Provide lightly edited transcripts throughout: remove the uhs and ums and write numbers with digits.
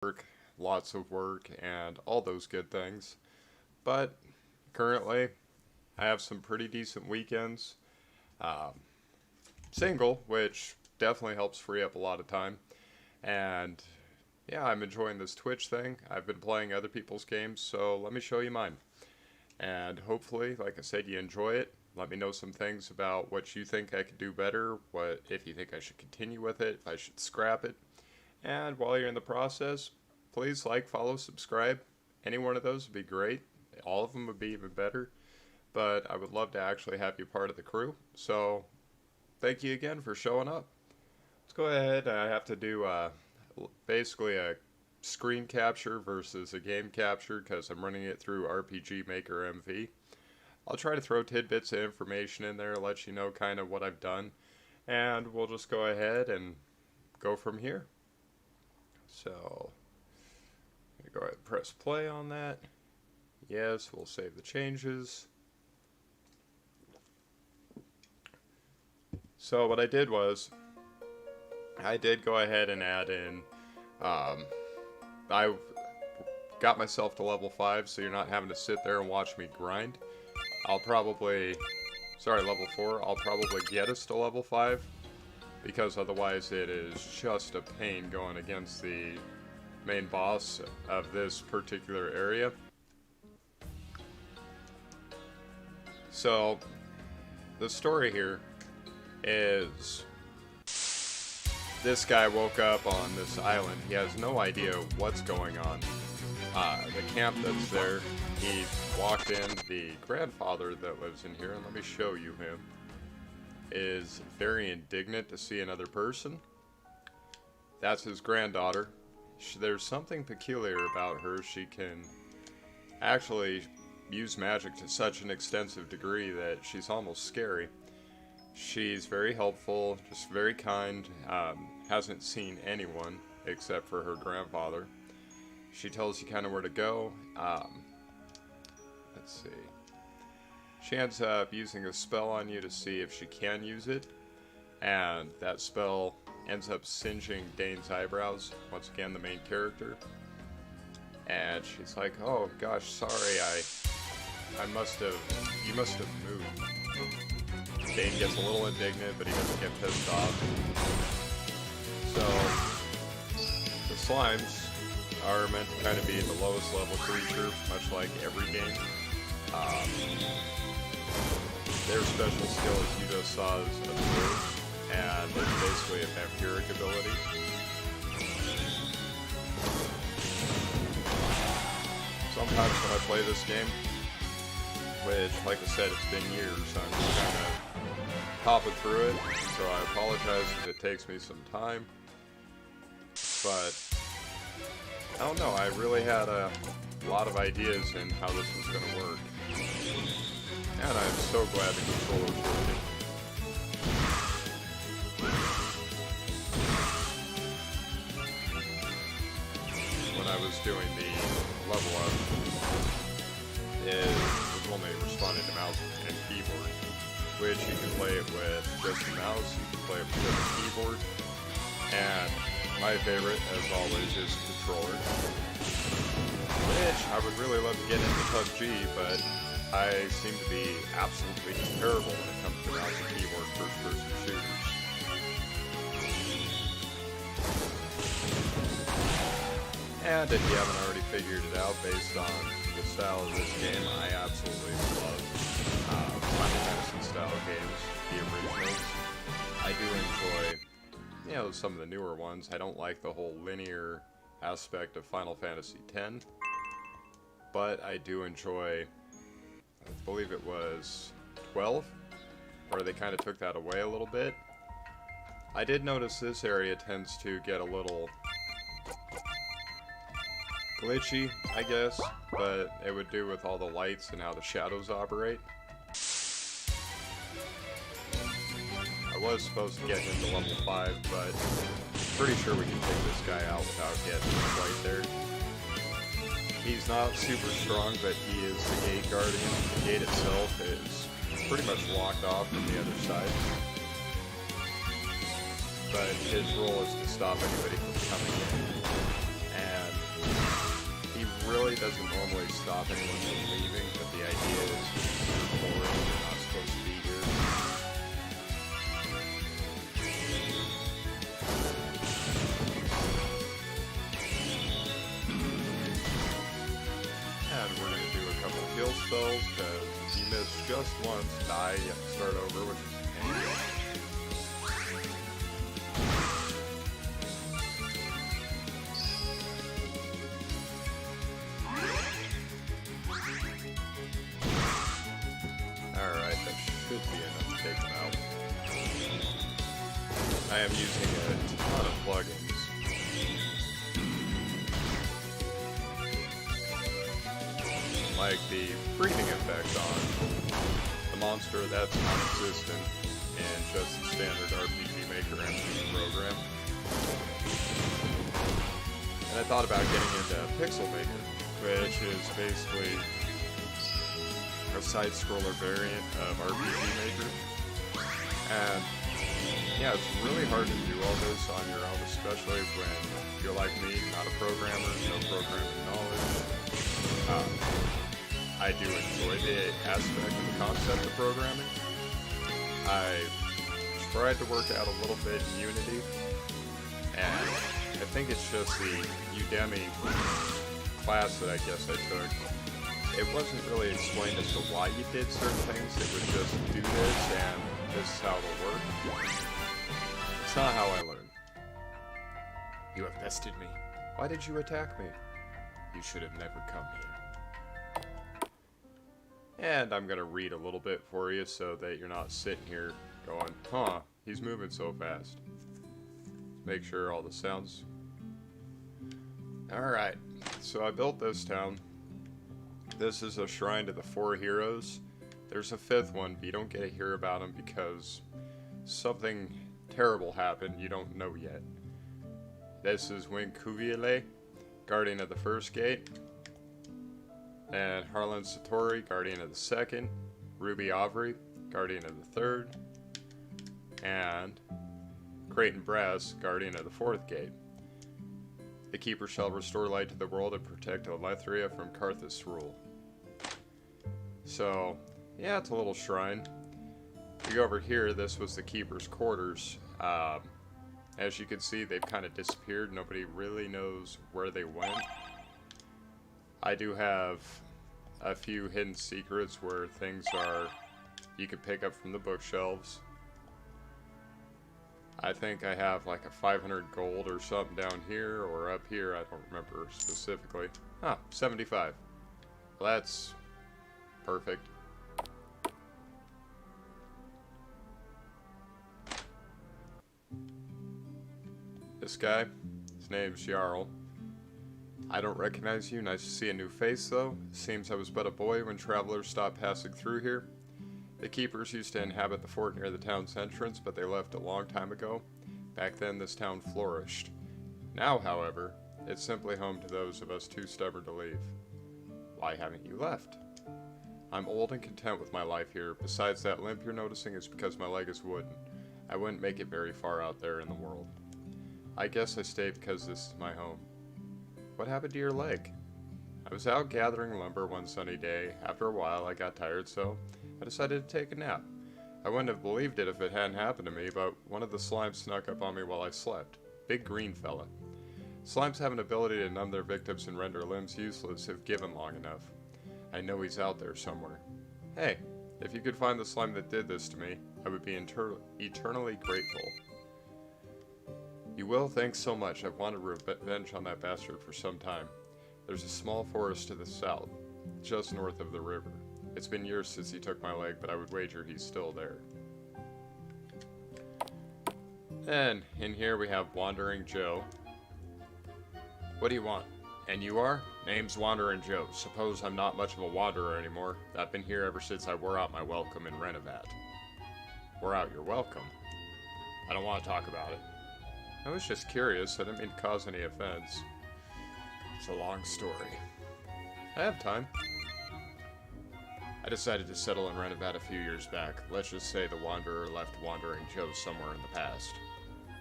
work, lots of work, and all those good things. But currently, I have some pretty decent weekends. Um, Single, which definitely helps free up a lot of time. And yeah, I'm enjoying this Twitch thing. I've been playing other people's games, so let me show you mine. And hopefully, like I said, you enjoy it. Let me know some things about what you think I could do better, what if you think I should continue with it, if I should scrap it. And while you're in the process, please like, follow, subscribe. Any one of those would be great. All of them would be even better. But I would love to actually have you part of the crew. So thank you again for showing up. Let's go ahead. I have to do basically a screen capture versus a game capture because I'm running it through RPG Maker MV. I'll try to throw tidbits of information in there, let you know kind of what I've done, and we'll just go ahead and go from here. So, I'm going to go ahead and press play on that. Yes, we'll save the changes. So what I did was, I did go ahead and add in, I got myself to level 5, so you're not having to sit there and watch me grind. level 4, I'll probably get us to level 5, because otherwise it is just a pain going against the main boss of this particular area. So, the story here is this guy woke up on this island. He has no idea what's going on. The camp that's there, he walked in. The grandfather that lives in here, and let me show you him, is very indignant to see another person. That's his granddaughter. There's something peculiar about her. She can actually use magic to such an extensive degree that she's almost scary. She's very helpful, just very kind, hasn't seen anyone except for her grandfather. She tells you kind of where to go. Let's see. She ends up using a spell on you to see if she can use it, and that spell ends up singeing Dane's eyebrows, once again the main character. And she's like, oh gosh, sorry, you must have moved. Dane gets a little indignant, but he doesn't get pissed off. So, the slimes are meant to kind of be the lowest level creature, much like every game. Their special skill, as you just saw, is Observe, and it's basically a vampiric ability. Sometimes when I play this game, which, like I said, it's been years, I'm just kind of popping through it, so I apologize if it takes me some time, but I don't know, I really had a lot of ideas in how this was going to work, and I'm so glad the controller's working. When I was doing the level up, it was only responding to mouse and keyboard, which you can play it with just a mouse, you can play it with just a keyboard, and my favorite, as always, is controller, which I would really love to get into PUBG, but I seem to be absolutely terrible when it comes to mouse and keyboard first-person shooters. And if you haven't already figured it out, based on the style of this game, I absolutely love Final Fantasy style games, the originals. I do enjoy, some of the newer ones. I don't like the whole linear aspect of Final Fantasy X, but I do enjoy, I believe it was 12, where they kind of took that away a little bit. I did notice this area tends to get a little glitchy, I guess, but it would do with all the lights and how the shadows operate. I was supposed to get him to level 5, but pretty sure we can take this guy out without getting quite there. He's not super strong, but he is the gate guardian. The gate itself is pretty much locked off from the other side. But his role is to stop anybody from coming in. And really doesn't normally stop anyone from leaving, but the idea is you're bored and you're not supposed to be here. And we're going to do a couple heal spells, because if you miss just once, die, you have to start over, which is a pain. Should be enough to take them out. I am using a ton of plugins. Like the breathing effect on the monster, that's non-existent in just the standard RPG Maker MCU program. And I thought about getting into Pixel Maker, which is basically a side-scroller variant of RPG Maker. And yeah, it's really hard to do all this on your own, especially when you're like me, not a programmer, no programming knowledge. I do enjoy the aspect of the concept of programming. I tried to work out a little bit in Unity, and I think it's just the Udemy class that I guess I took. It wasn't really explained as to why you did certain things. It was just do this and this is how it'll work. It's not how I learned. You have bested me. Why did you attack me? You should have never come here. And I'm gonna read a little bit for you so that you're not sitting here going, huh, he's moving so fast. Make sure all the sounds. Alright, so I built this town. This is a shrine to the 4 heroes. There's a 5th one, but you don't get to hear about him because something terrible happened you don't know yet. This is Winkuviele, guardian of the 1st gate. And Harlan Satori, guardian of the 2nd. Ruby Avery, guardian of the 3rd. And Creighton Brass, guardian of the 4th gate. The Keeper shall restore light to the world and protect Alethria from Karthus' rule. So, yeah, it's a little shrine. If you go over here, this was the Keeper's quarters. As you can see, they've kind of disappeared. Nobody really knows where they went. I do have a few hidden secrets where things are you can pick up from the bookshelves. I think I have like a 500 gold or something down here or up here. I don't remember specifically. 75. Well, that's perfect. This guy, his name's Jarl. I don't recognize you. Nice to see a new face, though. Seems I was but a boy when travelers stopped passing through here. The Keepers used to inhabit the fort near the town's entrance, but they left a long time ago. Back then, this town flourished. Now, however, it's simply home to those of us too stubborn to leave. Why haven't you left? I'm old and content with my life here. Besides, that limp you're noticing is because my leg is wooden. I wouldn't make it very far out there in the world. I guess I stay because this is my home. What happened to your leg? I was out gathering lumber one sunny day. After a while, I got tired, so I decided to take a nap. I wouldn't have believed it if it hadn't happened to me, but one of the slimes snuck up on me while I slept. Big green fella. Slimes have an ability to numb their victims and render limbs useless if given long enough. I know he's out there somewhere. Hey, if you could find the slime that did this to me, I would be eternally grateful. You will, thanks so much. I've wanted revenge on that bastard for some time. There's a small forest to the south, just north of the river. It's been years since he took my leg, but I would wager he's still there. And in here we have Wandering Joe. What do you want? And you are? Name's Wandering Joe. Suppose I'm not much of a wanderer anymore. I've been here ever since I wore out my welcome in Renovat. Wore out your welcome? I don't want to talk about it. I was just curious. I didn't mean to cause any offense. It's a long story. I have time. I decided to settle in Renovat a few years back. Let's just say the Wanderer left Wandering Joe somewhere in the past.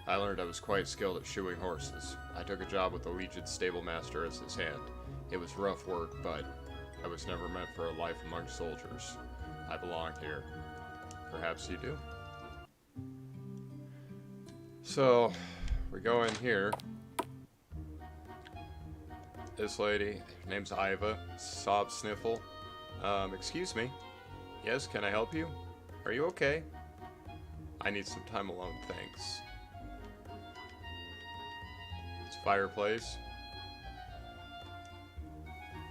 I learned I was quite skilled at shoeing horses. I took a job with the Legion stable master as his hand. It was rough work, but I was never meant for a life among soldiers. I belong here. Perhaps you do? So, we go in here. This lady, her name's Iva, sob sniffle. Excuse me. Yes, can I help you? Are you okay? I need some time alone, thanks. It's a fireplace.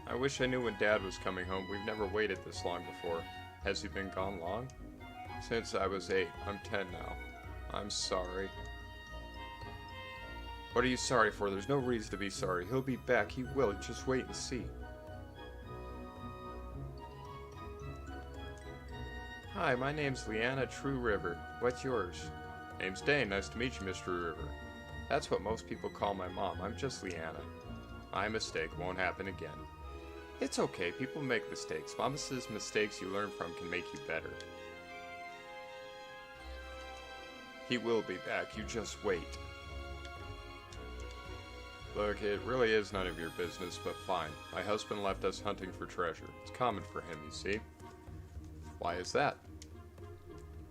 I wish I knew when Dad was coming home. We've never waited this long before. Has he been gone long? Since I was 8. I'm 10 now. I'm sorry. What are you sorry for? There's no reason to be sorry. He'll be back. He will. Just wait and see. Hi, my name's Leanna True River. What's yours? Name's Dane. Nice to meet you, Mr. River. That's what most people call my mom. I'm just Leanna. My mistake won't happen again. It's okay. People make mistakes. Mama says mistakes you learn from can make you better. He will be back. You just wait. Look, it really is none of your business, but fine. My husband left us hunting for treasure. It's common for him, you see. Why is that?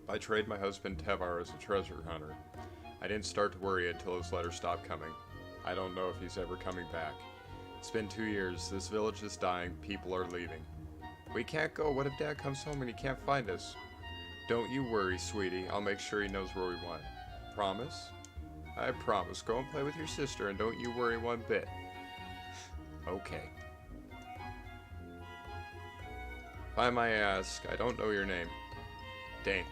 I trained my husband Tevar as a treasure hunter. I didn't start to worry until his letter stopped coming. I don't know if he's ever coming back. It's been 2 years. This village is dying. People are leaving. We can't go. What if Dad comes home and he can't find us? Don't you worry, sweetie. I'll make sure he knows where we went. Promise? I promise. Go and play with your sister and don't you worry one bit. Okay. If I may ask, I don't know your name. Dane.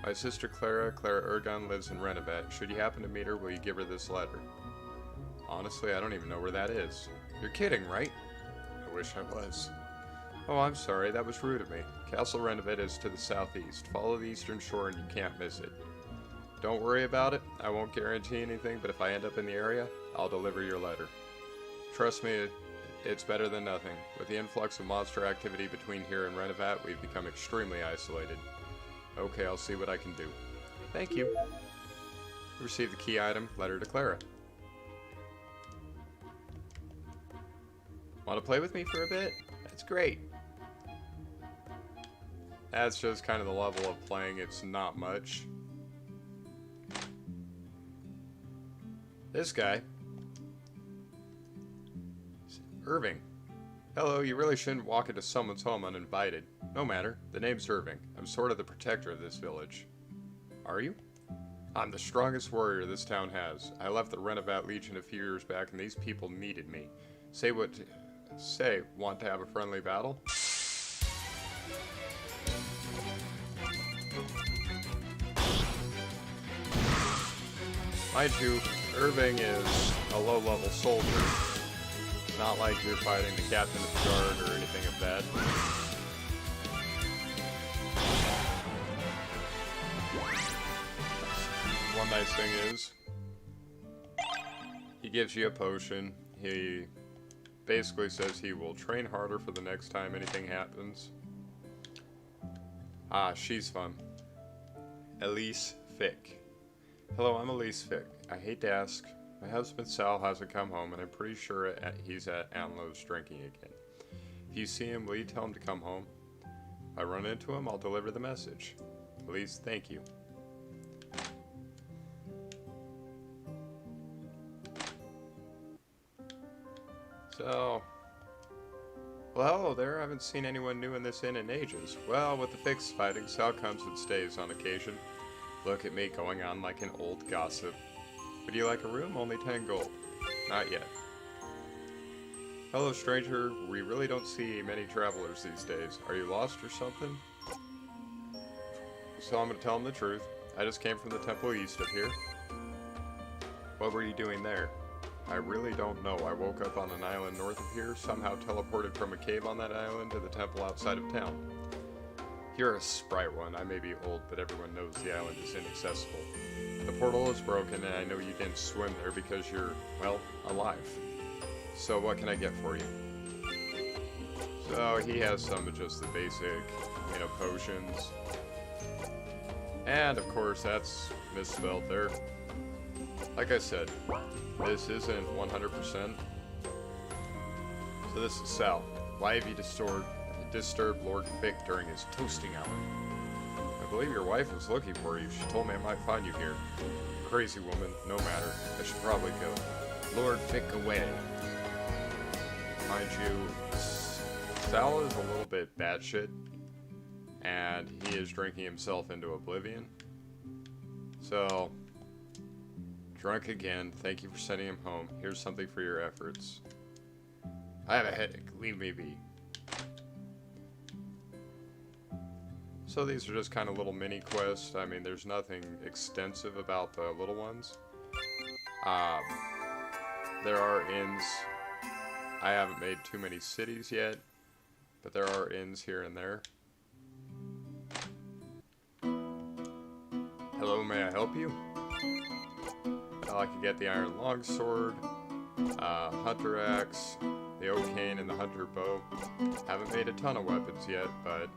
My sister Clara Ergon, lives in Renovet. Should you happen to meet her, will you give her this letter? Honestly, I don't even know where that is. You're kidding, right? I wish I was. Oh, I'm sorry. That was rude of me. Castle Renovet is to the southeast. Follow the eastern shore and you can't miss it. Don't worry about it. I won't guarantee anything, but if I end up in the area, I'll deliver your letter. Trust me, it's better than nothing. With the influx of monster activity between here and Renovet, we've become extremely isolated. Okay, I'll see what I can do. Thank you. Receive the key item, letter to Clara. Want to play with me for a bit? That's great. That's just kind of the level of playing. It's not much. This guy. Irving. Hello, you really shouldn't walk into someone's home uninvited. No matter. The name's Irving. I'm sort of the protector of this village. Are you? I'm the strongest warrior this town has. I left the Renovet Legion a few years back and these people needed me. Say, want to have a friendly battle? Mind you, Irving is a low-level soldier. It's not like you're fighting the captain of the guard or anything of that. One nice thing is, he gives you a potion. He basically says he will train harder for the next time anything happens. Ah, she's fun. Elise Fick. Hello, I'm Elise Fick. I hate to ask, my husband Sal hasn't come home and I'm pretty sure he's at Anlo's drinking again. If you see him, will you tell him to come home? If I run into him, I'll deliver the message. Elise, thank you. So, well, hello there. I haven't seen anyone new in this inn in ages. Well, with the Ficks fighting, Sal comes and stays on occasion. Look at me going on like an old gossip. Would you like a room? Only 10 gold. Not yet. Hello, stranger. We really don't see many travelers these days. Are you lost or something? So I'm gonna tell him the truth. I just came from the temple east of here. What were you doing there? I really don't know. I woke up on an island north of here, somehow teleported from a cave on that island to the temple outside of town. You're a sprite one. I may be old, but everyone knows the island is inaccessible. The portal is broken, and I know you didn't swim there because you're, well, alive. So what can I get for you? So he has some of just the basic, potions. And, of course, that's misspelled there. like I said, this isn't 100%. So this is Sal. Why have you disturbed Lord Vic during his toasting hour? I believe your wife was looking for you. She told me I might find you here. Crazy woman, no matter. I should probably go. Lord Vic away. Mind you, Sal is a little bit batshit, and he is drinking himself into oblivion. So, drunk again. Thank you for sending him home. Here's something for your efforts. I have a headache. Leave me be. So these are just kind of little mini quests. I mean, there's nothing extensive about the little ones. There are inns. I haven't made too many cities yet, but there are inns here and there. Hello, may I help you? I could get the iron longsword, hunter axe, the oak cane, and the hunter bow. Haven't made a ton of weapons yet, but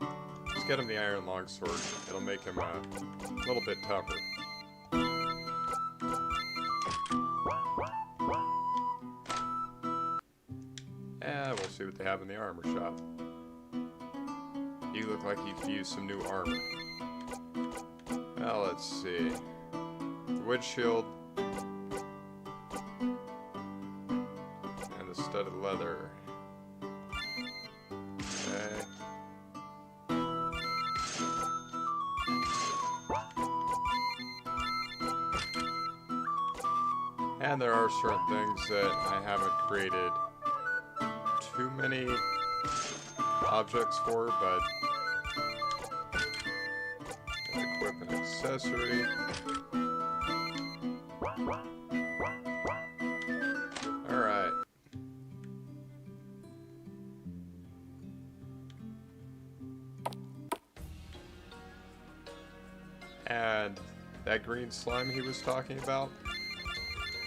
just get him the iron longsword. It'll make him a little bit tougher. And we'll see what they have in the armor shop. You look like you could use some new armor. Well, let's see. The wood shield. And the studded leather. Okay. And there are certain things that I haven't created too many objects for, but equip an accessory. Alright. And that green slime he was talking about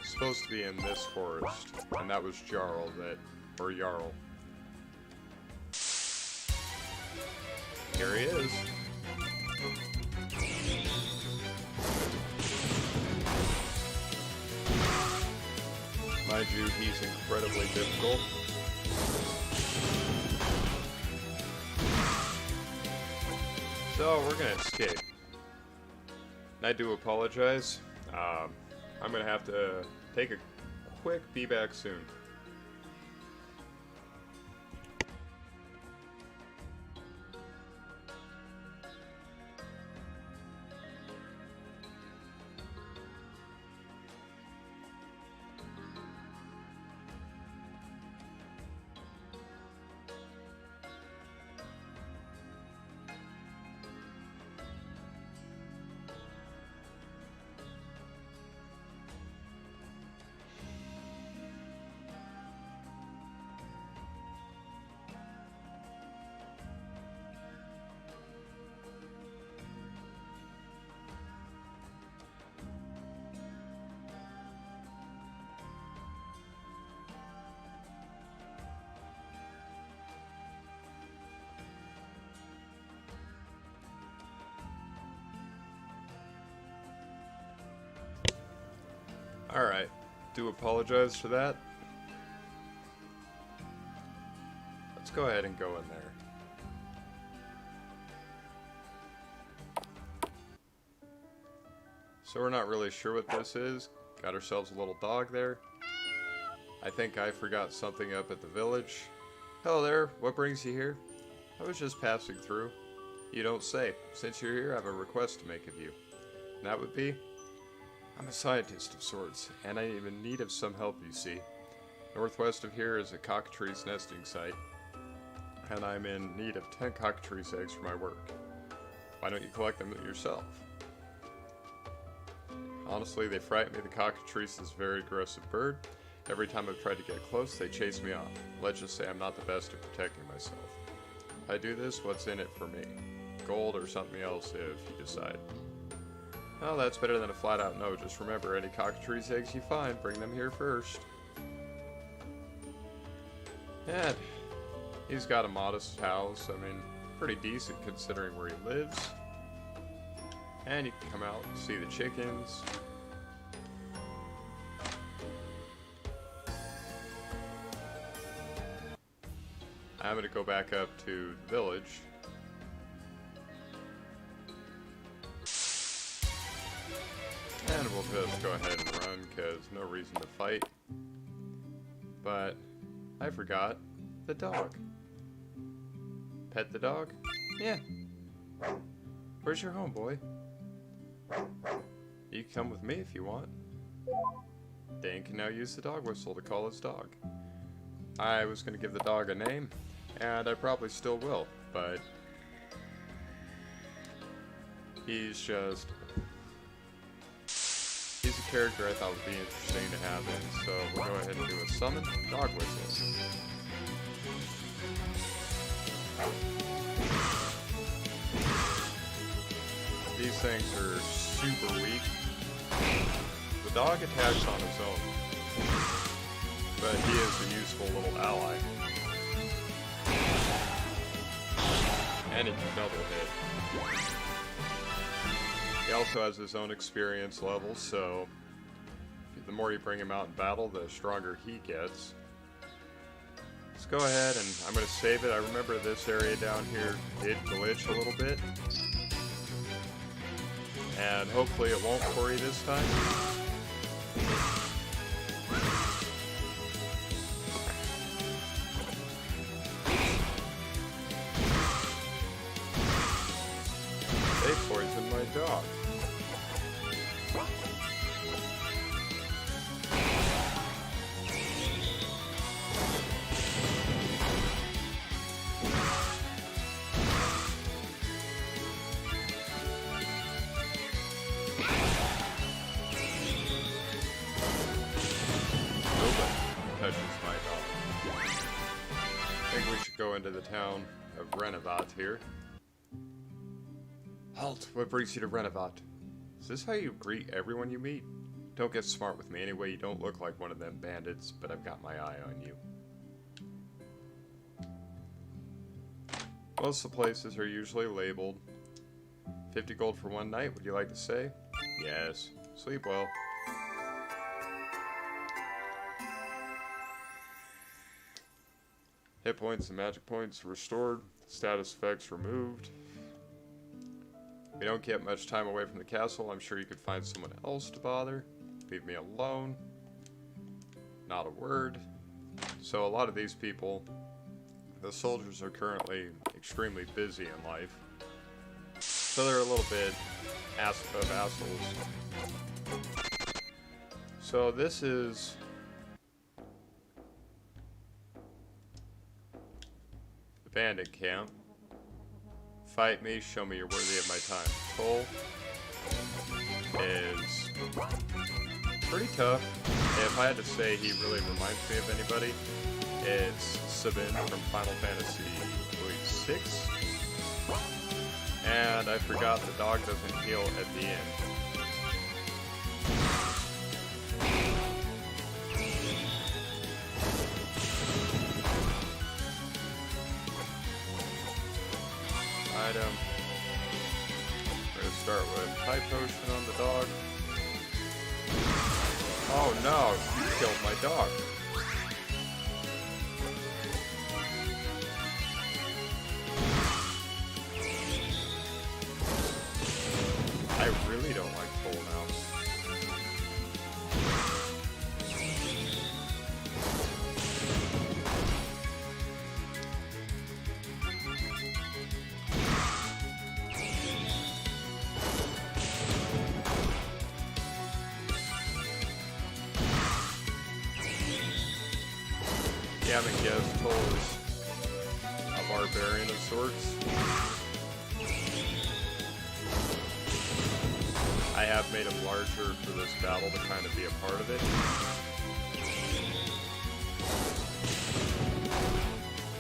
is supposed to be in this forest, and that was Jarl or Jarl. Here he is. Mind you, he's incredibly difficult. So, we're gonna escape. And I do apologize. I'm gonna have to take a quick be back soon. Alright, do apologize for that. Let's go ahead and go in there. So we're not really sure what this is. Got ourselves a little dog there. I think I forgot something up at the village. Hello there, what brings you here? I was just passing through. You don't say. Since you're here, I have a request to make of you. And that would be? I'm a scientist of sorts, and I'm in need of some help, you see. Northwest of here is a cockatrice nesting site, and I'm in need of 10 cockatrice eggs for my work. Why don't you collect them yourself? Honestly, they frighten me. The cockatrice is a very aggressive bird. Every time I've tried to get close, they chase me off. Let's just say I'm not the best at protecting myself. If I do this, what's in it for me? Gold or something else if you decide. Well, that's better than a flat-out no. Just remember, any cockatrice eggs you find, bring them here first. And he's got a modest house. I mean, pretty decent considering where he lives. And you can come out and see the chickens. I'm going to go back up to the village. And we'll just go ahead and run, because no reason to fight. But I forgot the dog. Pet the dog? Yeah. Where's your home, boy? You can come with me if you want. Dan can now use the dog whistle to call his dog. I was going to give the dog a name, and I probably still will, but he's a character I thought would be interesting to have in, so we'll go ahead and do a summon dog whistle. These things are super weak. The dog attacks on his own, but he is a useful little ally. And he can double hit. He also has his own experience level, so the more you bring him out in battle, the stronger he gets. Let's go ahead and I'm going to save it. I remember this area down here did glitch a little bit. And hopefully it won't for you this time. They poisoned my dog. Go into the town of Renevat here. Halt! What brings you to Renevat? Is this how you greet everyone you meet? Don't get smart with me anyway, you don't look like one of them bandits, but I've got my eye on you. Most of the places are usually labeled. 50 gold for one night, would you like to stay? Yes. Sleep well. Hit points and magic points restored. Status effects removed. We don't get much time away from the castle. I'm sure you could find someone else to bother. Leave me alone. Not a word. So a lot of these people, the soldiers are currently extremely busy in life. So they're a little bit of assholes. So this is bandit camp. Fight me, show me you're worthy of my time. Cole is pretty tough. If I had to say he really reminds me of anybody, it's Sabin from Final Fantasy, I believe, 6. And I forgot the dog doesn't heal at the end. Item. We're going to start with High Potion on the dog. Oh no, you killed my dog. I really don't like Cole now. Yeah, I guess Cole is a barbarian of sorts. I have made him larger for this battle to kind of be a part of it.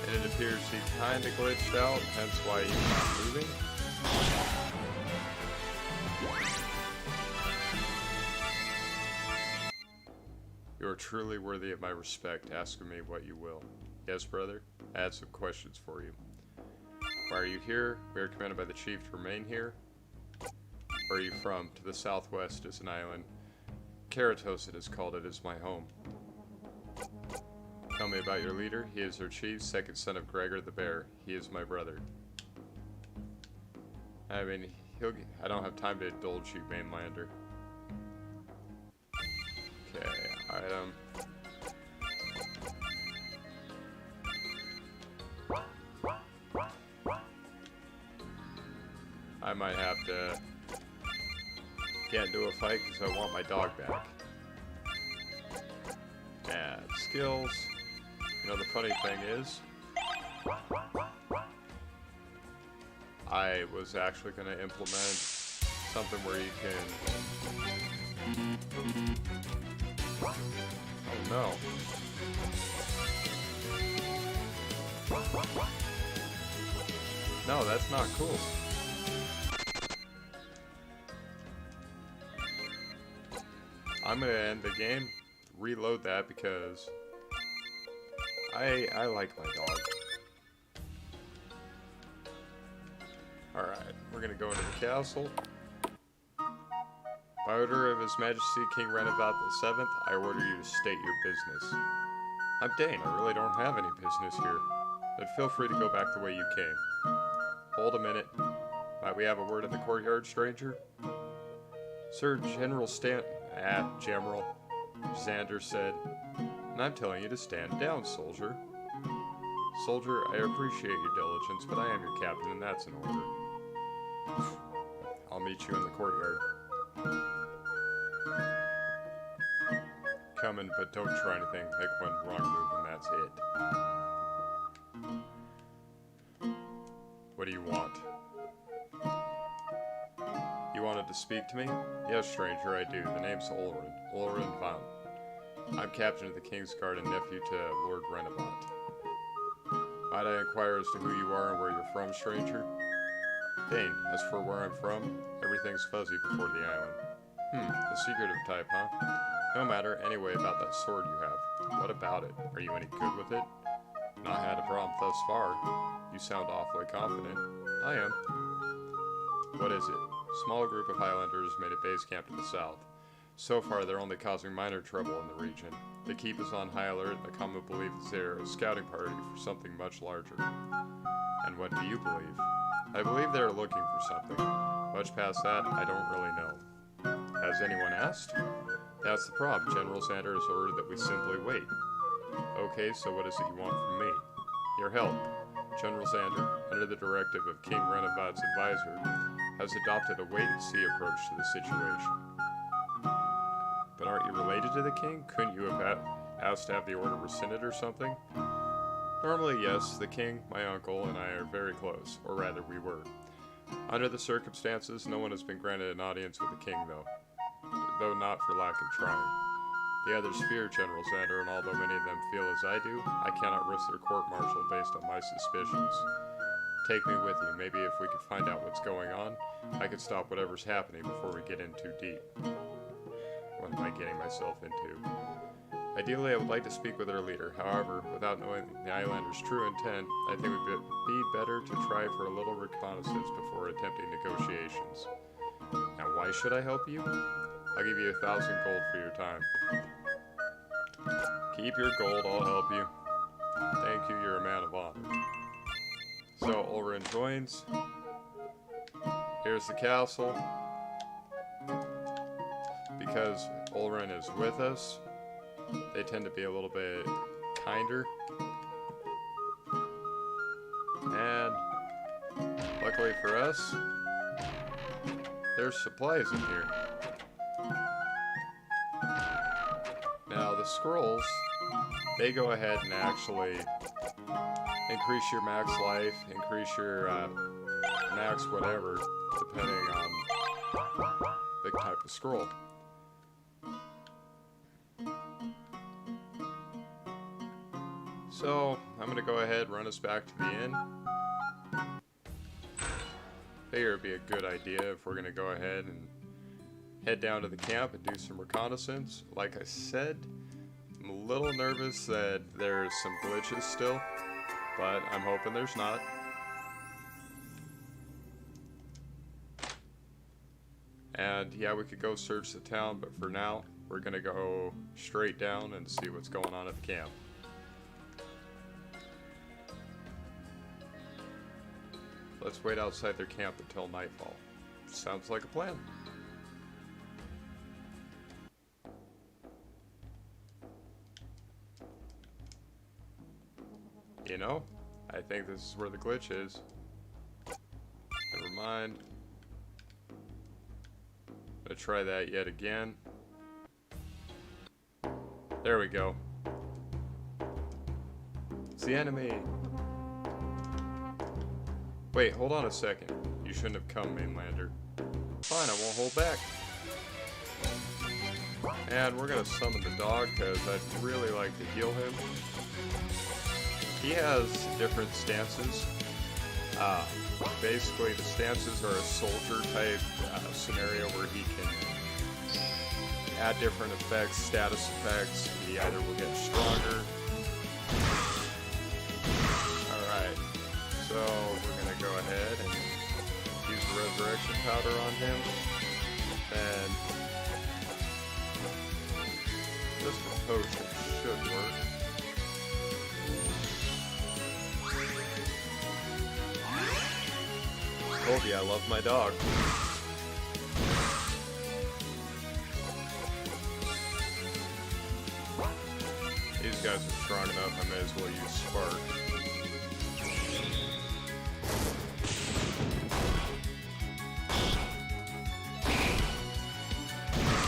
And it appears he kind of glitched out, hence why he's not moving. You are truly worthy of my respect. Ask of me what you will. Yes, brother? I have some questions for you. Why are you here? We are commanded by the chief to remain here. Where are you from? To the southwest is an island. Karatos, it is called. It is my home. Tell Tell me about your leader. He is our chief, second son of Gregor the Bear. He is my brother. I mean, I don't have time to indulge you, mainlander. Okay, item. I might have to get into a fight because I want my dog back. Add skills. You know, the funny thing is, I was actually going to implement something where you can... Oh no. No, that's not cool. I'm going to end the game, reload that because I like my dog. Alright, we're going to go into the castle. By order of His Majesty King Renevat VII, I order you to state your business. I'm Dane, I really don't have any business here. But feel free to go back the way you came. Hold a minute. Might we have a word in the courtyard, stranger? Sir, General General Xander said, and I'm telling you to stand down, soldier. Soldier, I appreciate your diligence, but I am your captain, and that's an order. I'll meet you in the courtyard. Coming, but don't try anything. Make one wrong move, and that's it. What do you want? You wanted to speak to me? Yes, stranger, I do. The name's Ulrin. Ulrin Vaughn. I'm captain of the King's Guard and nephew to Lord Renevat. Might I inquire as to who you are and where you're from, stranger? Dane, as for where I'm from, everything's fuzzy before the island. A secretive type, huh? No matter, anyway, about that sword you have. What about it? Are you any good with it? Not had a problem thus far. You sound awfully confident. I am. What is it? Small group of Highlanders made a base camp to the south. So far, they're only causing minor trouble in the region. They keep us on high alert, and the common belief is they're a scouting party for something much larger. And what do you believe? I believe they're looking for something. Much past that, I don't really know. Has anyone asked? That's the problem. General Xander has ordered that we simply wait. Okay, so what is it you want from me? Your help. General Xander, under the directive of King Renevat's advisor, has adopted a wait-and-see approach to the situation. But aren't you related to the king? Couldn't you have asked to have the order rescinded or something? Normally, yes. The king, my uncle, and I are very close, or rather, we were. Under the circumstances, no one has been granted an audience with the king, though not for lack of trying. The others fear General Xander, and although many of them feel as I do, I cannot risk their court-martial based on my suspicions. Take me with you. Maybe if we could find out what's going on, I could stop whatever's happening before we get in too deep. What am I getting myself into? Ideally, I would like to speak with our leader. However, without knowing the Islanders' true intent, I think it would be better to try for a little reconnaissance before attempting negotiations. Now, why should I help you? I'll give you 1,000 gold for your time. Keep your gold, I'll help you. Thank you, you're a man of honor. So, Ulrin joins. Here's the castle. Because Ulrin is with us, they tend to be a little bit kinder. And luckily for us, there's supplies in here. Now the scrolls, they go ahead and actually increase your max life, increase your max whatever, depending on the type of scroll. So, I'm going to go ahead and run us back to the inn. Figure it'd be a good idea if we're going to go ahead and head down to the camp and do some reconnaissance. Like I said, I'm a little nervous that there's some glitches still, but I'm hoping there's not. And yeah, we could go search the town, but for now, we're going to go straight down and see what's going on at the camp. let's wait outside their camp until nightfall. Sounds like a plan. You know, I think this is where the glitch is. Never mind. Gonna try that yet again. There we go. It's the enemy. Wait, hold on a second. You shouldn't have come, Mainlander. Fine, I won't hold back. And we're gonna summon the dog, because I'd really like to heal him. He has different stances. Basically, the stances are a soldier type scenario where he can add different effects, status effects. He either will get stronger. Alright, so we're going to go ahead and use the resurrection powder on him. And just a potion should work. Told you I love my dog. These guys are strong enough, I may as well use Spark.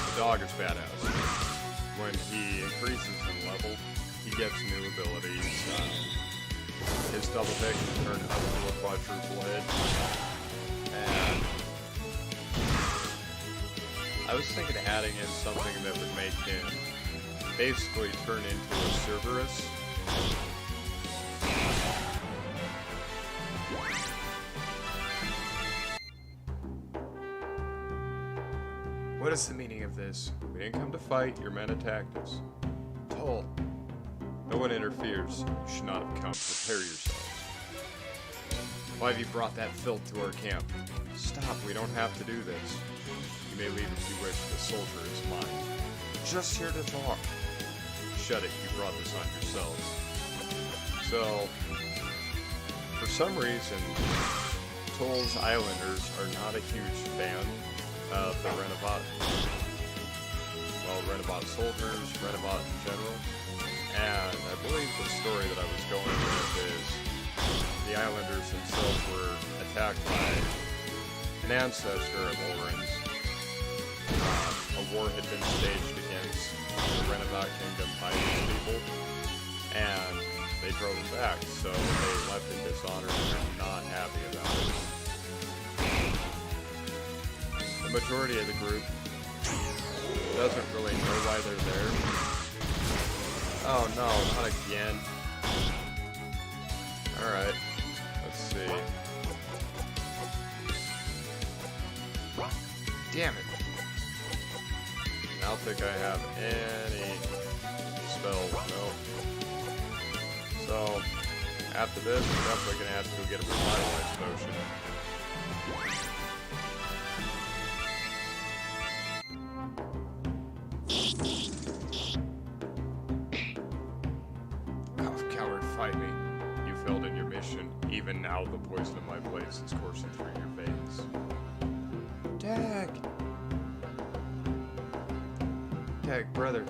The dog is badass. When he increases in level, he gets new abilities. His double pick can turn up to a quadruple hit. And I was thinking of adding in something that would make him basically turn into a Cerberus. What is the meaning of this? We didn't come to fight, your men attacked us. Toll. No one interferes. You should not have come. Prepare yourselves. Why have you brought that filth to our camp? Stop, we don't have to do this. You may leave if you wish, the soldier is mine. Just here to talk. Shut it, you brought this on yourselves. So, for some reason, Toll's Islanders are not a huge fan of the Renovat. Well, Renovat soldiers, Renovat in general. And I believe the story that I was going with is the Islanders themselves were attacked by an ancestor of Oren's. A war had been staged against the Renovat kingdom by these people, and they drove them back, so they left in dishonor and they're not happy about it. The majority of the group doesn't really know why they're there. Oh no, not again. Alright, let's see. Damn it. I don't think I have any spells, no. So, after this, we're definitely going to have to go get a revitalized potion. Fight me. You failed in your mission. Even now, the poison of my blades is coursing through your veins. Dag! Dag, brother.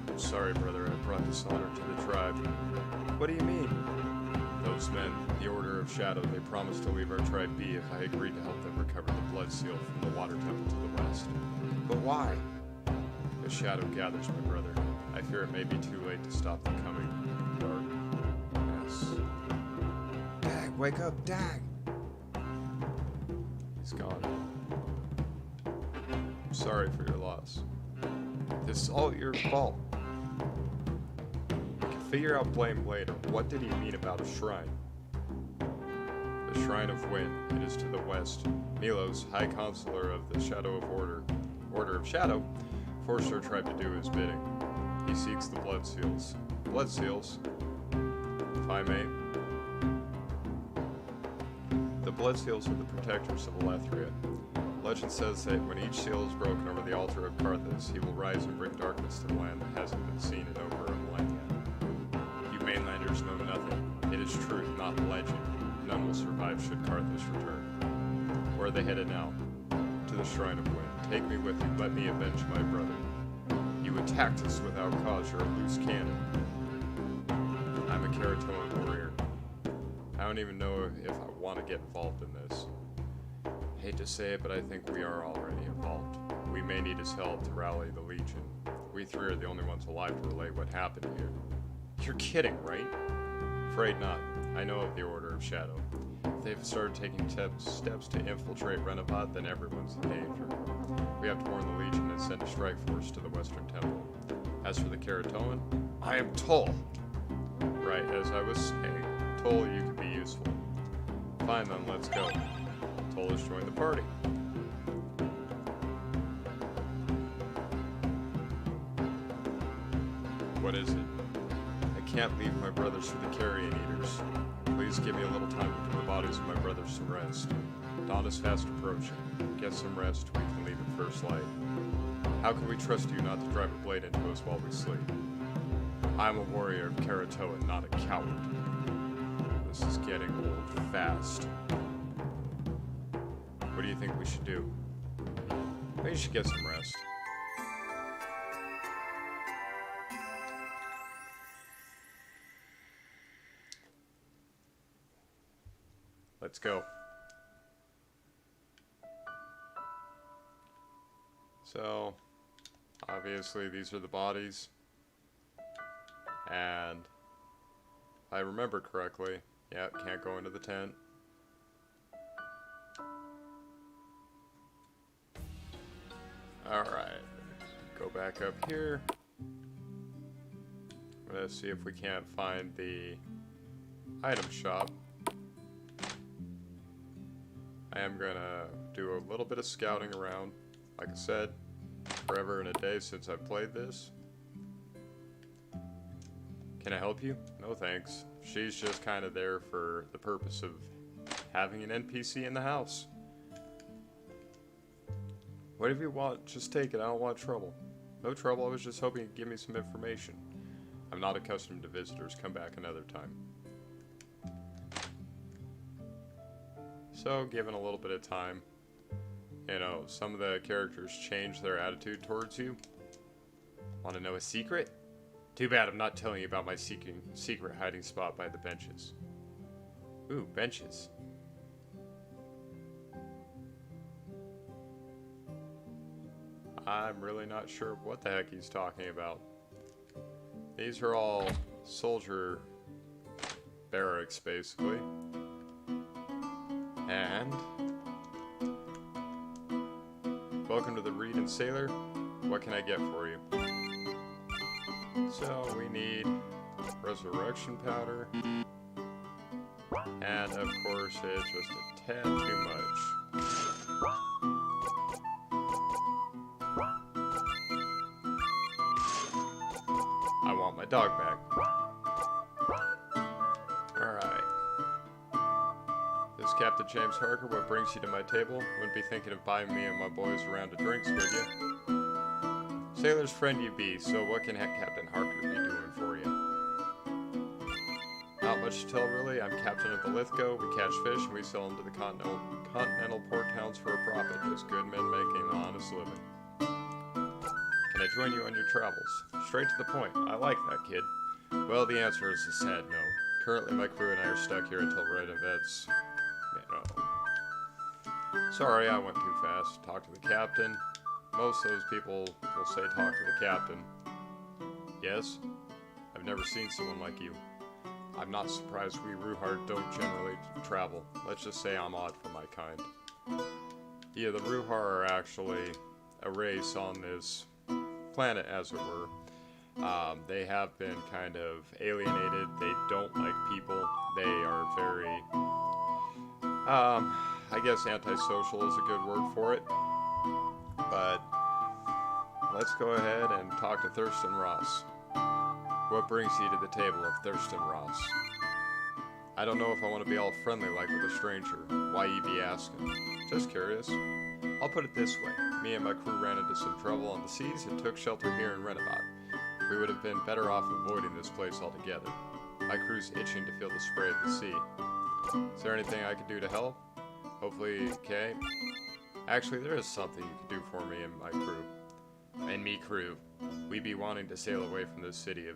I'm sorry, brother. I brought dishonor to the tribe. What do you mean? Those men, the Order of Shadow, they promised to leave our tribe be if I agreed to help them recover the blood seal from the water temple to the west. But why? The shadow gathers, my brother. I fear it may be too late to stop the coming dark. Yes. Dag, wake up, Dag! He's gone. I'm sorry for your loss. This is all your fault. We can figure out blame later. What did he mean about a shrine? The Shrine of Wind. It is to the west. Milos, High Consular of the Shadow of Order of Shadow, forced our tribe to do his bidding. He seeks the blood seals. Blood seals? If I may. The blood seals are the protectors of Alethria. Legend says that when each seal is broken over the altar of Karthus, he will rise and bring darkness to the land that hasn't been seen in over a millennia. You mainlanders know nothing. It is truth, not legend. None none will survive should Karthus return. Where are they headed now? To the Shrine of Wind. Take me with you. Let me avenge my brother. You attacked us without cause. You're a loose cannon. I'm a Kalodynes warrior. I don't even know if I want to get involved in this. Hate to say it, but I think we are already involved. We may need his help to rally the Legion. We three are the only ones alive to relay what happened here. You're kidding, right? Afraid not. I know of the Order of Shadow. If they've started taking steps to infiltrate Renevat, then everyone's in danger. We have to warn the Legion and send a strike force to the Western Temple. As for the Kalodynes, I am Toll. Right, as I was saying, Toll, you could be useful. Fine then, let's go. Toll has joined the party. What is it? I can't leave my brothers to the Carrion Eaters. Please give me a little time to put the bodies of my brothers to rest. Dawn is fast approaching. Get some rest, we can leave at first light. How can we trust you not to drive a blade into us while we sleep? I'm a warrior of Kalodynes, not a coward. This is getting old fast. What do you think we should do? We should get some rest. Let's go. So, obviously these are the bodies. And if I remember correctly, yeah, can't go into the tent. Alright, go back up here. Let's see if we can't find the item shop. I am gonna do a little bit of scouting around. Like I said, forever and a day since I played this. Can I help you? No thanks. She's just kind of there for the purpose of having an NPC in the house. Whatever you want, just take it. I don't want trouble. No trouble, I was just hoping you'd give me some information. I'm not accustomed to visitors. Come back another time. So, given a little bit of time, you know, some of the characters change their attitude towards you. Want to know a secret? Too bad I'm not telling you about my secret hiding spot by the benches. Ooh, benches. I'm really not sure what the heck he's talking about. These are all soldier barracks, basically. And welcome to the Reed and Sailor. What can I get for you? So we need resurrection powder. And of course it's just a tad too much. I want my dog back. Alright. This is Captain James Harker. What brings you to my table? Wouldn't be thinking of buying me and my boys a round of drinks, would you? Sailor's friend you be, so what can Captain Harker be doing for you? Not much to tell, really. I'm captain of the Lithgow. We catch fish and we sell them to the continental port towns for a profit. Just good men making an honest living. Can I join you on your travels? Straight to the point. I like that, kid. Well, the answer is a sad no. Currently, my crew and I are stuck here until Renevat's... Sorry, I went too fast. Talk to the captain. Most of those people will say talk to the captain. Yes? I've never seen someone like you. I'm not surprised we Ruhard don't generally travel. Let's just say I'm odd for my kind. Yeah, the Ruhar are actually a race on this planet, as it were. They have been kind of alienated. They don't like people. They are very, I guess antisocial is a good word for it. But let's go ahead and talk to Thurston Ross. What brings you to the table of Thurston Ross? I don't know if I want to be all friendly like with a stranger. Why you be asking? Just curious. I'll put it this way. Me and my crew ran into some trouble on the seas and took shelter here in Renevat. We would have been better off avoiding this place altogether. My crew's itching to feel the spray of the sea. Is there anything I can do to help? Hopefully, okay. Actually, there is something you can do for me and my crew. And me crew. We be wanting to sail away from this city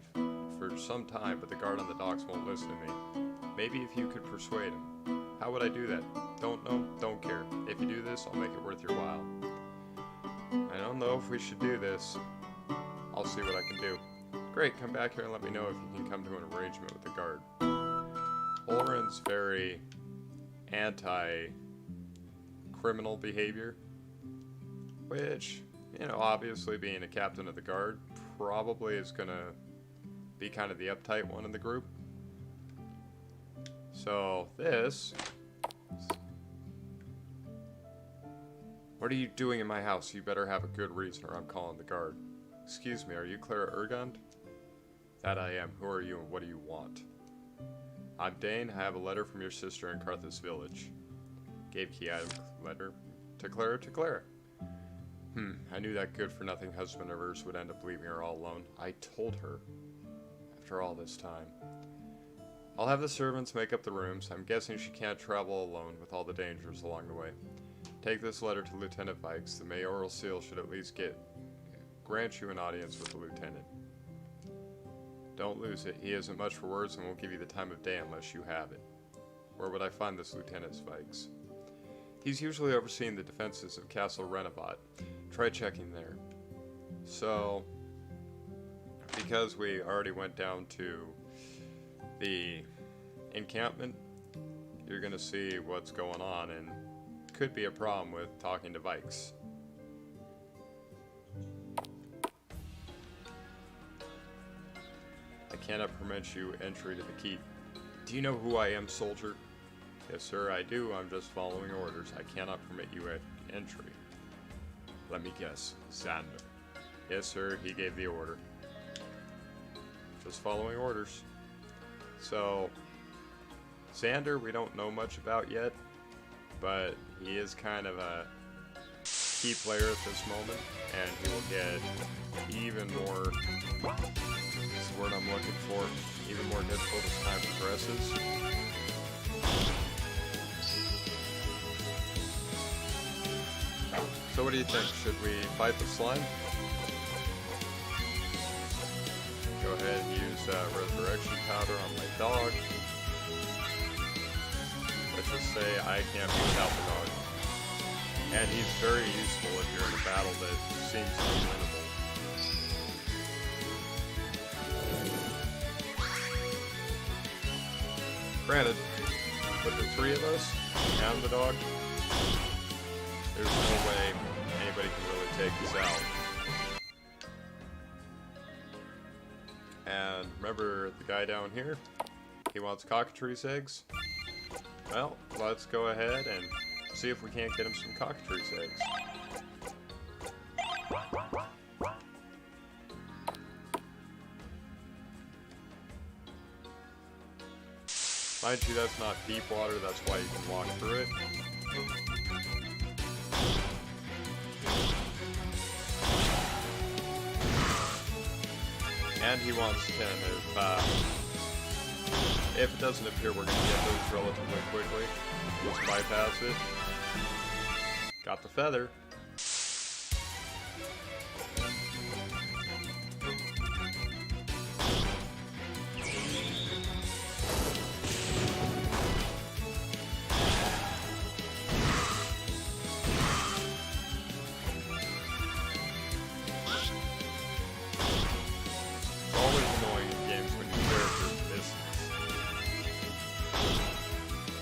for some time, but the guard on the docks won't listen to me. Maybe if you could persuade him. How would I do that? Don't know, don't care. If you do this, I'll make it worth your while. I don't know if we should do this. I'll see what I can do. Great, come back here and let me know if you can come to an arrangement with the guard. Ulrin's very anti-criminal behavior, which, you know, obviously being a captain of the guard probably is gonna be kind of the uptight one in the group. So this... What are you doing in my house? You better have a good reason or I'm calling the guard. Excuse me, are you Clara Urgund? That I am. Who are you and what do you want? I'm Dane. I have a letter from your sister in Carthus village. Gave key item letter to Clara. I knew that good-for-nothing husband of hers would end up leaving her all alone. I told her. After all this time. I'll have the servants make up the rooms. I'm guessing she can't travel alone with all the dangers along the way. Take this letter to Lieutenant Vikes. The mayoral seal should at least grant you an audience with the lieutenant. Don't lose it. He isn't much for words and won't give you the time of day unless you have it. Where would I find this Lieutenant Vikes? He's usually overseeing the defenses of Castle Renovot. Try checking there. So, because we already went down to the encampment, you're going to see what's going on, and could be a problem with talking to Vikes. I cannot permit you entry to the keep. Do you know who I am, soldier? Yes, sir, I do. I'm just following orders. I cannot permit you entry. Let me guess. Xander. Yes, sir, he gave the order. Just following orders. So, Xander, we don't know much about yet, but he is kind of a key player at this moment, and he will get even more, what's the word I'm looking for, even more difficult as time progresses. So what do you think? Should we fight the slime? Go ahead and use resurrection powder on my dog. Let's just say I can't be without the dog. And he's very useful if you're in a battle that seems unwinnable. Granted, with the three of us and the dog, there's no way anybody can really take us out. And remember the guy down here? He wants cockatrice eggs. Well, let's go ahead and see if we can't get him some cockatrice eggs. Mind you, that's not deep water, that's why you can walk through it. And he wants 10. If it doesn't appear, we're going to get those relatively quickly. Just bypass it. Got the feather.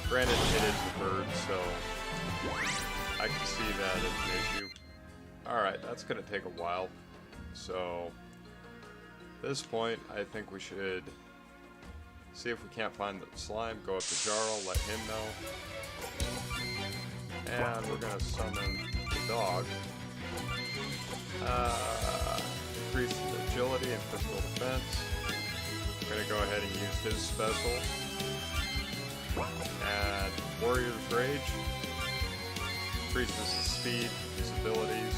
Granted, it is a bird, so I can see that as an issue. Alright, that's going to take a while. So, at this point, I think we should see if we can't find the slime, go up to Jarl, let him know. And we're going to summon the dog. Increase his agility and physical defense. We're going to go ahead and use his special. And Warrior's Rage increases his speed, his abilities.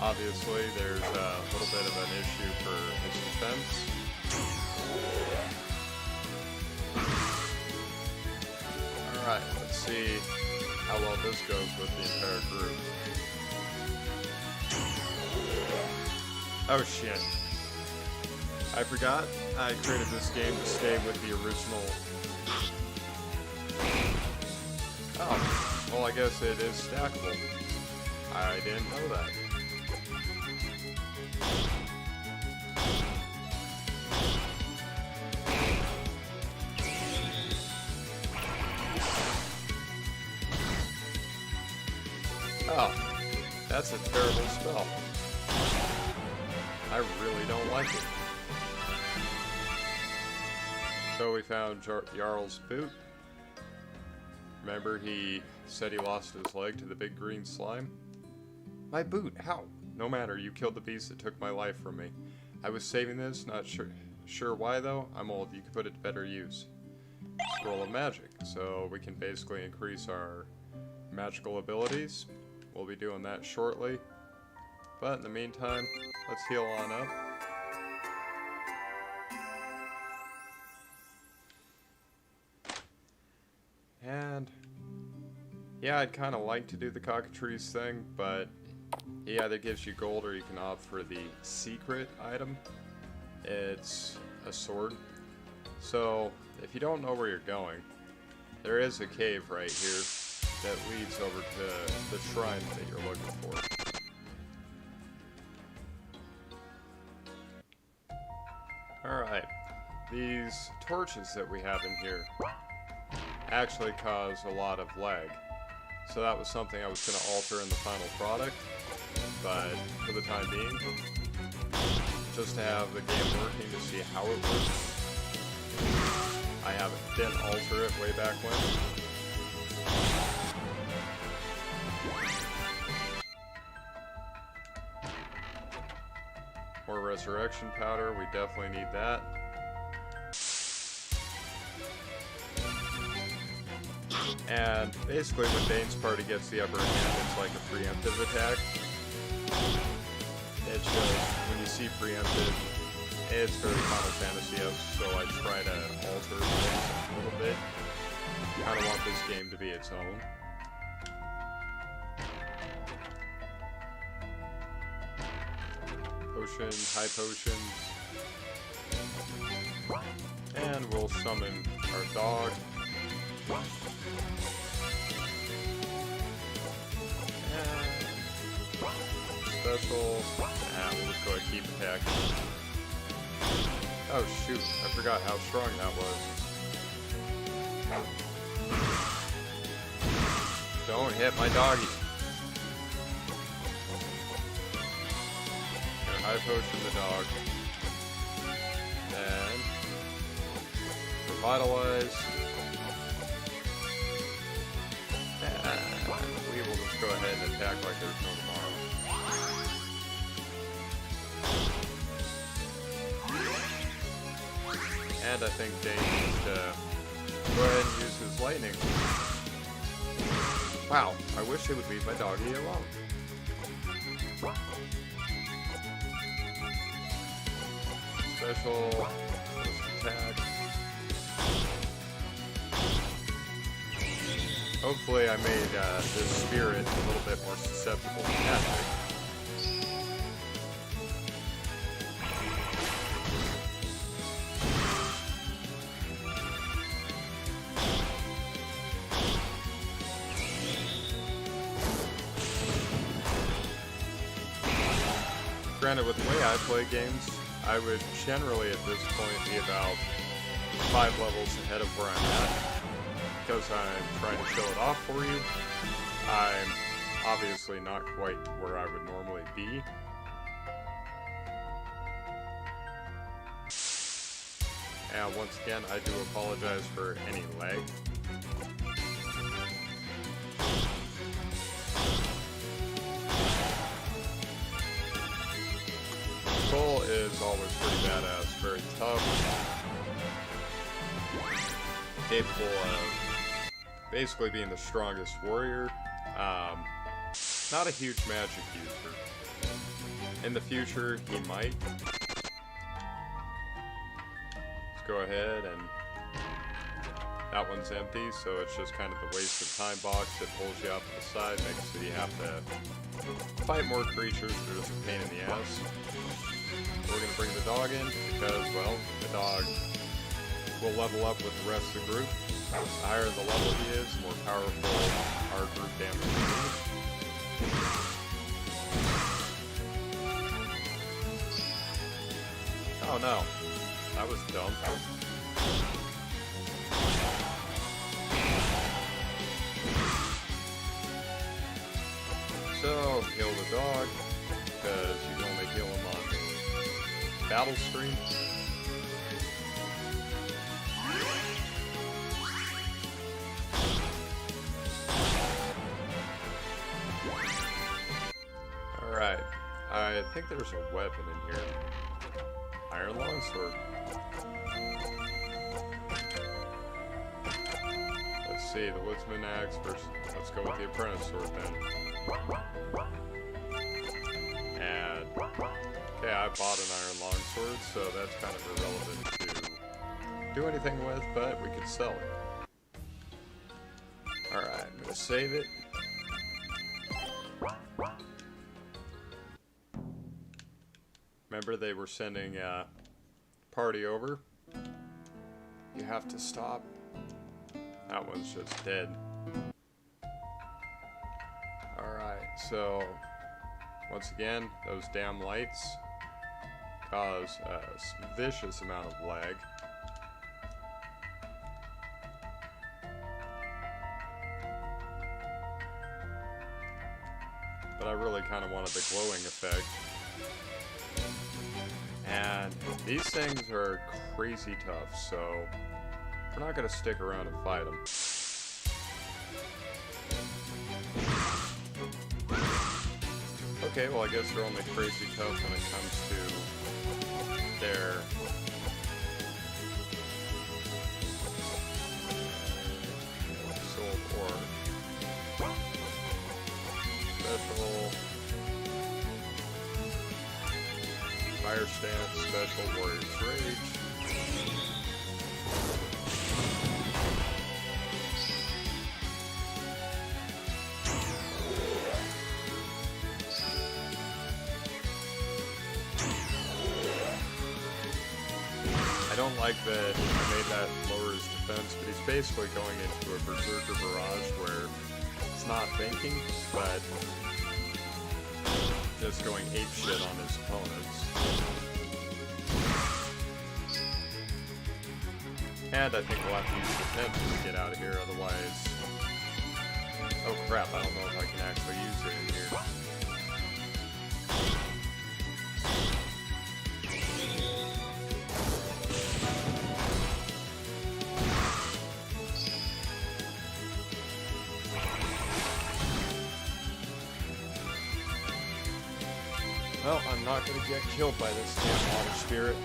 Obviously, there's a little bit of an issue for his defense. see how well this goes with the entire group. Oh shit. I forgot I created this game to stay with the original. Oh, well I guess it is stackable. I didn't know that. Oh, that's a terrible spell. I really don't like it. So we found Jarl's boot. Remember he said he lost his leg to the big green slime? My boot, how? No matter, you killed the beast that took my life from me. I was saving this, not sure why though. I'm old, you can put it to better use. Scroll of magic, so we can basically increase our magical abilities. We'll be doing that shortly. But in the meantime, let's heal on up. And yeah, I'd kind of like to do the cockatrice thing, but he either gives you gold or you can opt for the secret item. It's a sword. So if you don't know where you're going, there is a cave right here that leads over to the shrine that you're looking for. Alright, these torches that we have in here actually cause a lot of lag. So that was something I was going to alter in the final product, but for the time being, just to have the game working to see how it works, I didn't alter it way back when. More resurrection powder, we definitely need that. And basically when Dane's party gets the upper hand, it's like a preemptive attack. It's just, when you see preemptive, it's very Final Fantasy-esque, so I try to alter things a little bit. I kind of want this game to be its own. Potion, high potions. And we'll summon our dog. Special. We'll just go ahead and keep attacking. Oh shoot, I forgot how strong that was. Don't hit my doggy. Gonna high potion the dog. Then revitalize. And we will just go ahead and attack like there's no tomorrow. And I think Dane needs to go ahead and use his lightning. Wow, I wish they would leave my doggy alone. Special attack. Hopefully I made this spirit a little bit more susceptible to magic. Granted, with the way I play games, I would generally at this point be about 5 levels ahead of where I'm at. Because I'm trying to show it off for you, I'm obviously not quite where I would normally be. And once again, I do apologize for any lag. Soul is always pretty badass, very tough, capable of basically being the strongest warrior. Not a huge magic user. In the future, he might. Let's go ahead and... that one's empty, so it's just kind of the waste of time box that pulls you out to the side, makes so you have to fight more creatures that are just a pain in the ass. We're going to bring the dog in because, well, the dog will level up with the rest of the group. The higher the level he is, the more powerful our group damage is. Oh no, that was dumb. So, heal the dog, because you can only heal him on the battle screen. Alright, I think there's a weapon in here. Iron longsword. Let's see, the woodsman axe versus... Let's go with the apprentice sword then. And... Okay, I bought an iron longsword, so that's kind of irrelevant to do anything with, but we could sell it. Alright, I'm gonna save it. Remember, they were sending a party over. You have to stop. That one's just dead. Alright, so once again, those damn lights cause a vicious amount of lag. But I really kind of wanted the glowing effect. And these things are crazy tough, so we're not going to stick around and fight them. Okay, well I guess they're only crazy tough when it comes to their soul ore. Special fire stance, special warrior's rage. I don't like that I made that lower his defense, but he's basically going into a berserker barrage where it's not thinking, but just going apeshit on his opponents. And I think we'll have to use defense to get out of here, otherwise... Oh crap, I don't know if I can actually use it in here. Well, I'm not going to get killed by this damn water spirit.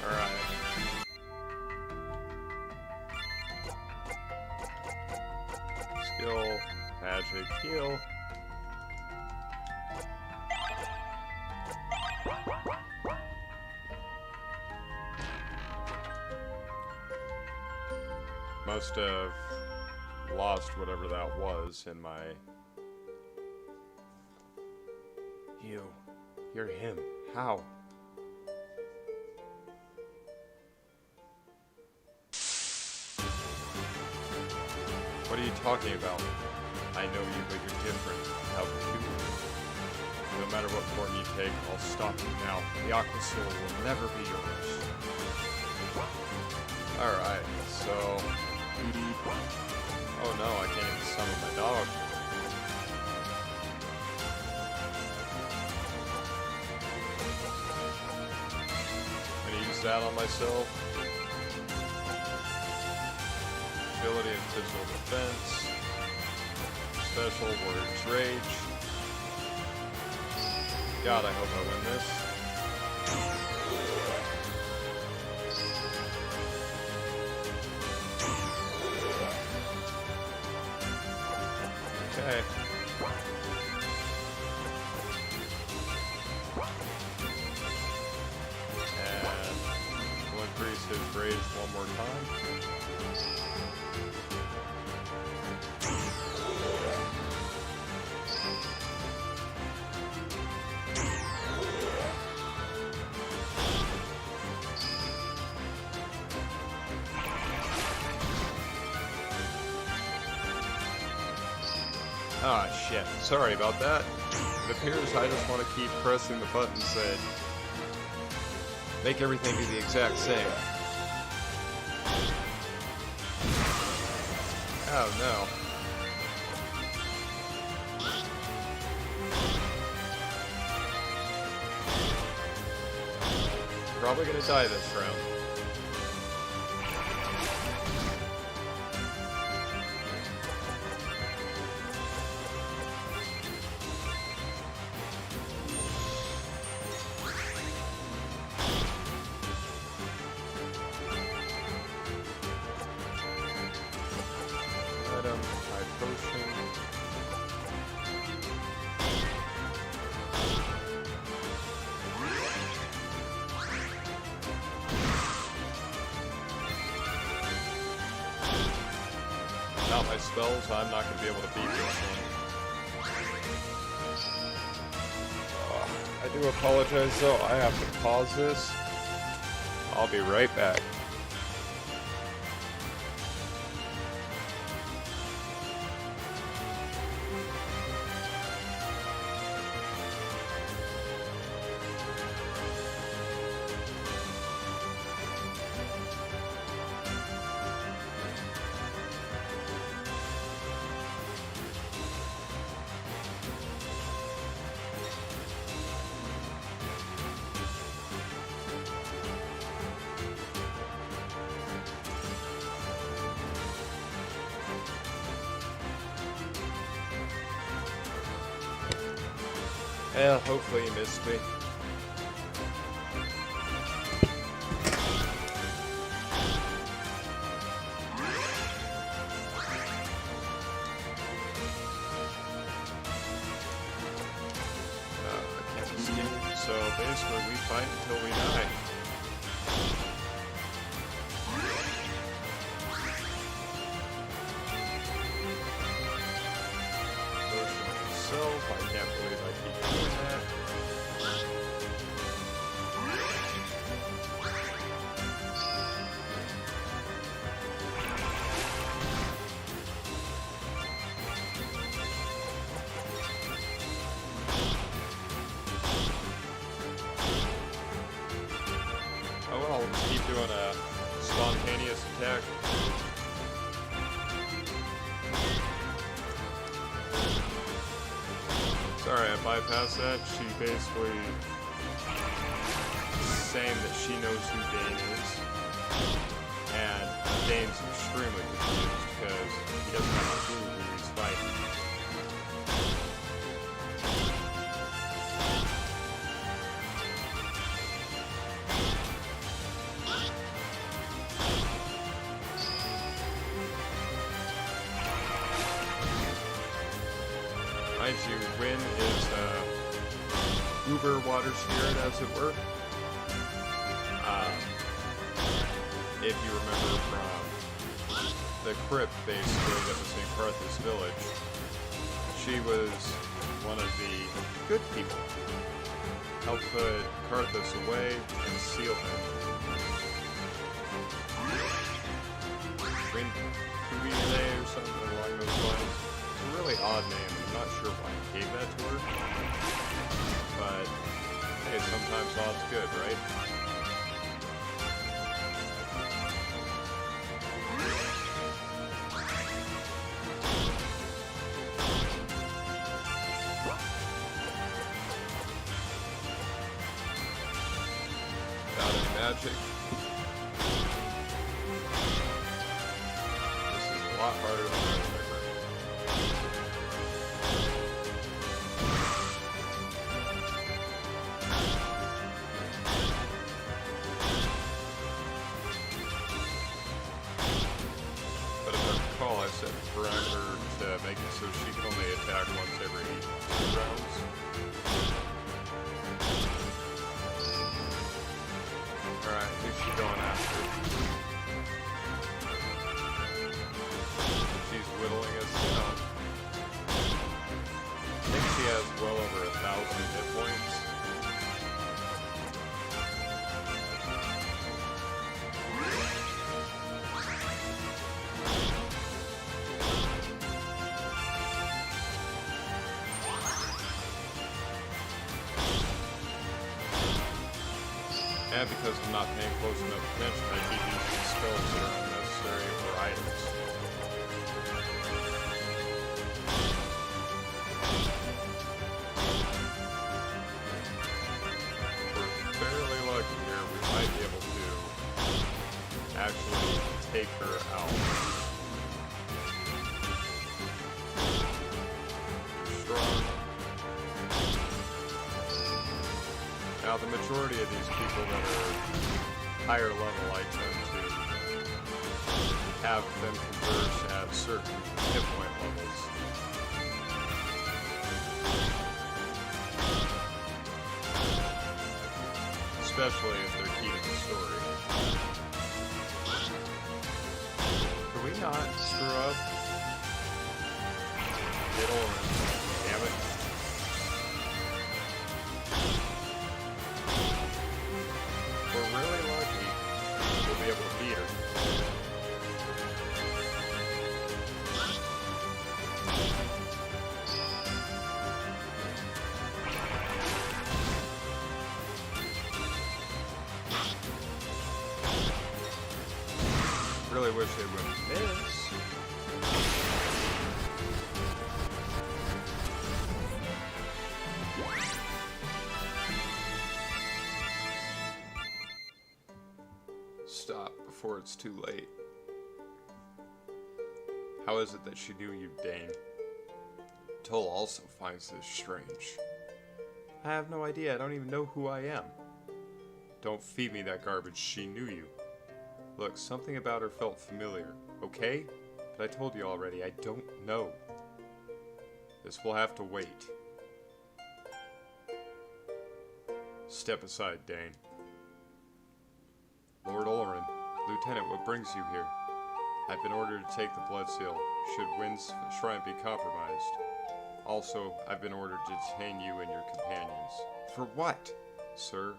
Alright. Skill, magic, heal. Must have lost whatever that was in my... You're him. How? What are you talking about? I know you, but you're different. How peculiar. No matter what form you take, I'll stop you now. The Aqua Soul will never be yours. Alright, so... Oh no, I can't even summon my dog. I'm gonna use that on myself. Ability and physical defense. Special Warrior's Rage. God, I hope I win this. his rage one more time. Ah, shit. Sorry about that. It appears I just want to keep pressing the buttons that make everything be the exact same. Oh, no. Probably gonna die this round. Without my spells, I'm not going to be able to beat this one. I do apologize though, I have to pause this. I'll be right back. Well, hopefully you missed me. I can't escape, so basically we fight until we die. I can't believe I keep doing that. Oh well, I'll just keep doing a spontaneous attack. Sorry, I bypassed that. She basically saying that she knows who Dane is, and Dane's extremely confused because he doesn't have a clue who he's fighting. Mind you, Wynn is uber water spirit, as it were. If you remember from the crypt, basically, that was in Karthus village, she was one of the good people. Helped put Karthus away and seal him. Wynn or something along those lines. It's a really odd name. I'm not sure why I gave that to her. But, hey, sometimes odd's good, right? Without any magic. This is a lot harder than I remember. But if I recall, I set a parameter to make it so she can only attack once every 2 rounds. Alright, who's she going after? And because I'm not paying close enough attention, I keep using spells that are unnecessary for items. We're fairly lucky here. We might be able to actually take her out. Strong. Now, the majority of these people that are higher level, I tend to have them converse at certain hit point levels. Especially if they're key to the story. Can we not screw up? Hit orange. Damn it. We're really lucky we'll be able to beat her. Really wish they wouldn't miss. Stop before it's too late. How is it that she knew you, Dane? Toll also finds this strange. I have no idea. I don't even know who I am. Don't feed me that garbage. She knew you. Look, something about her felt familiar, okay? But I told you already, I don't know. This will have to wait. Step aside, Dane. Lord Ulrin, Lieutenant, what brings you here? I've been ordered to take the blood seal, should Wynn's shrine be compromised. Also, I've been ordered to detain you and your companions. For what? Sir,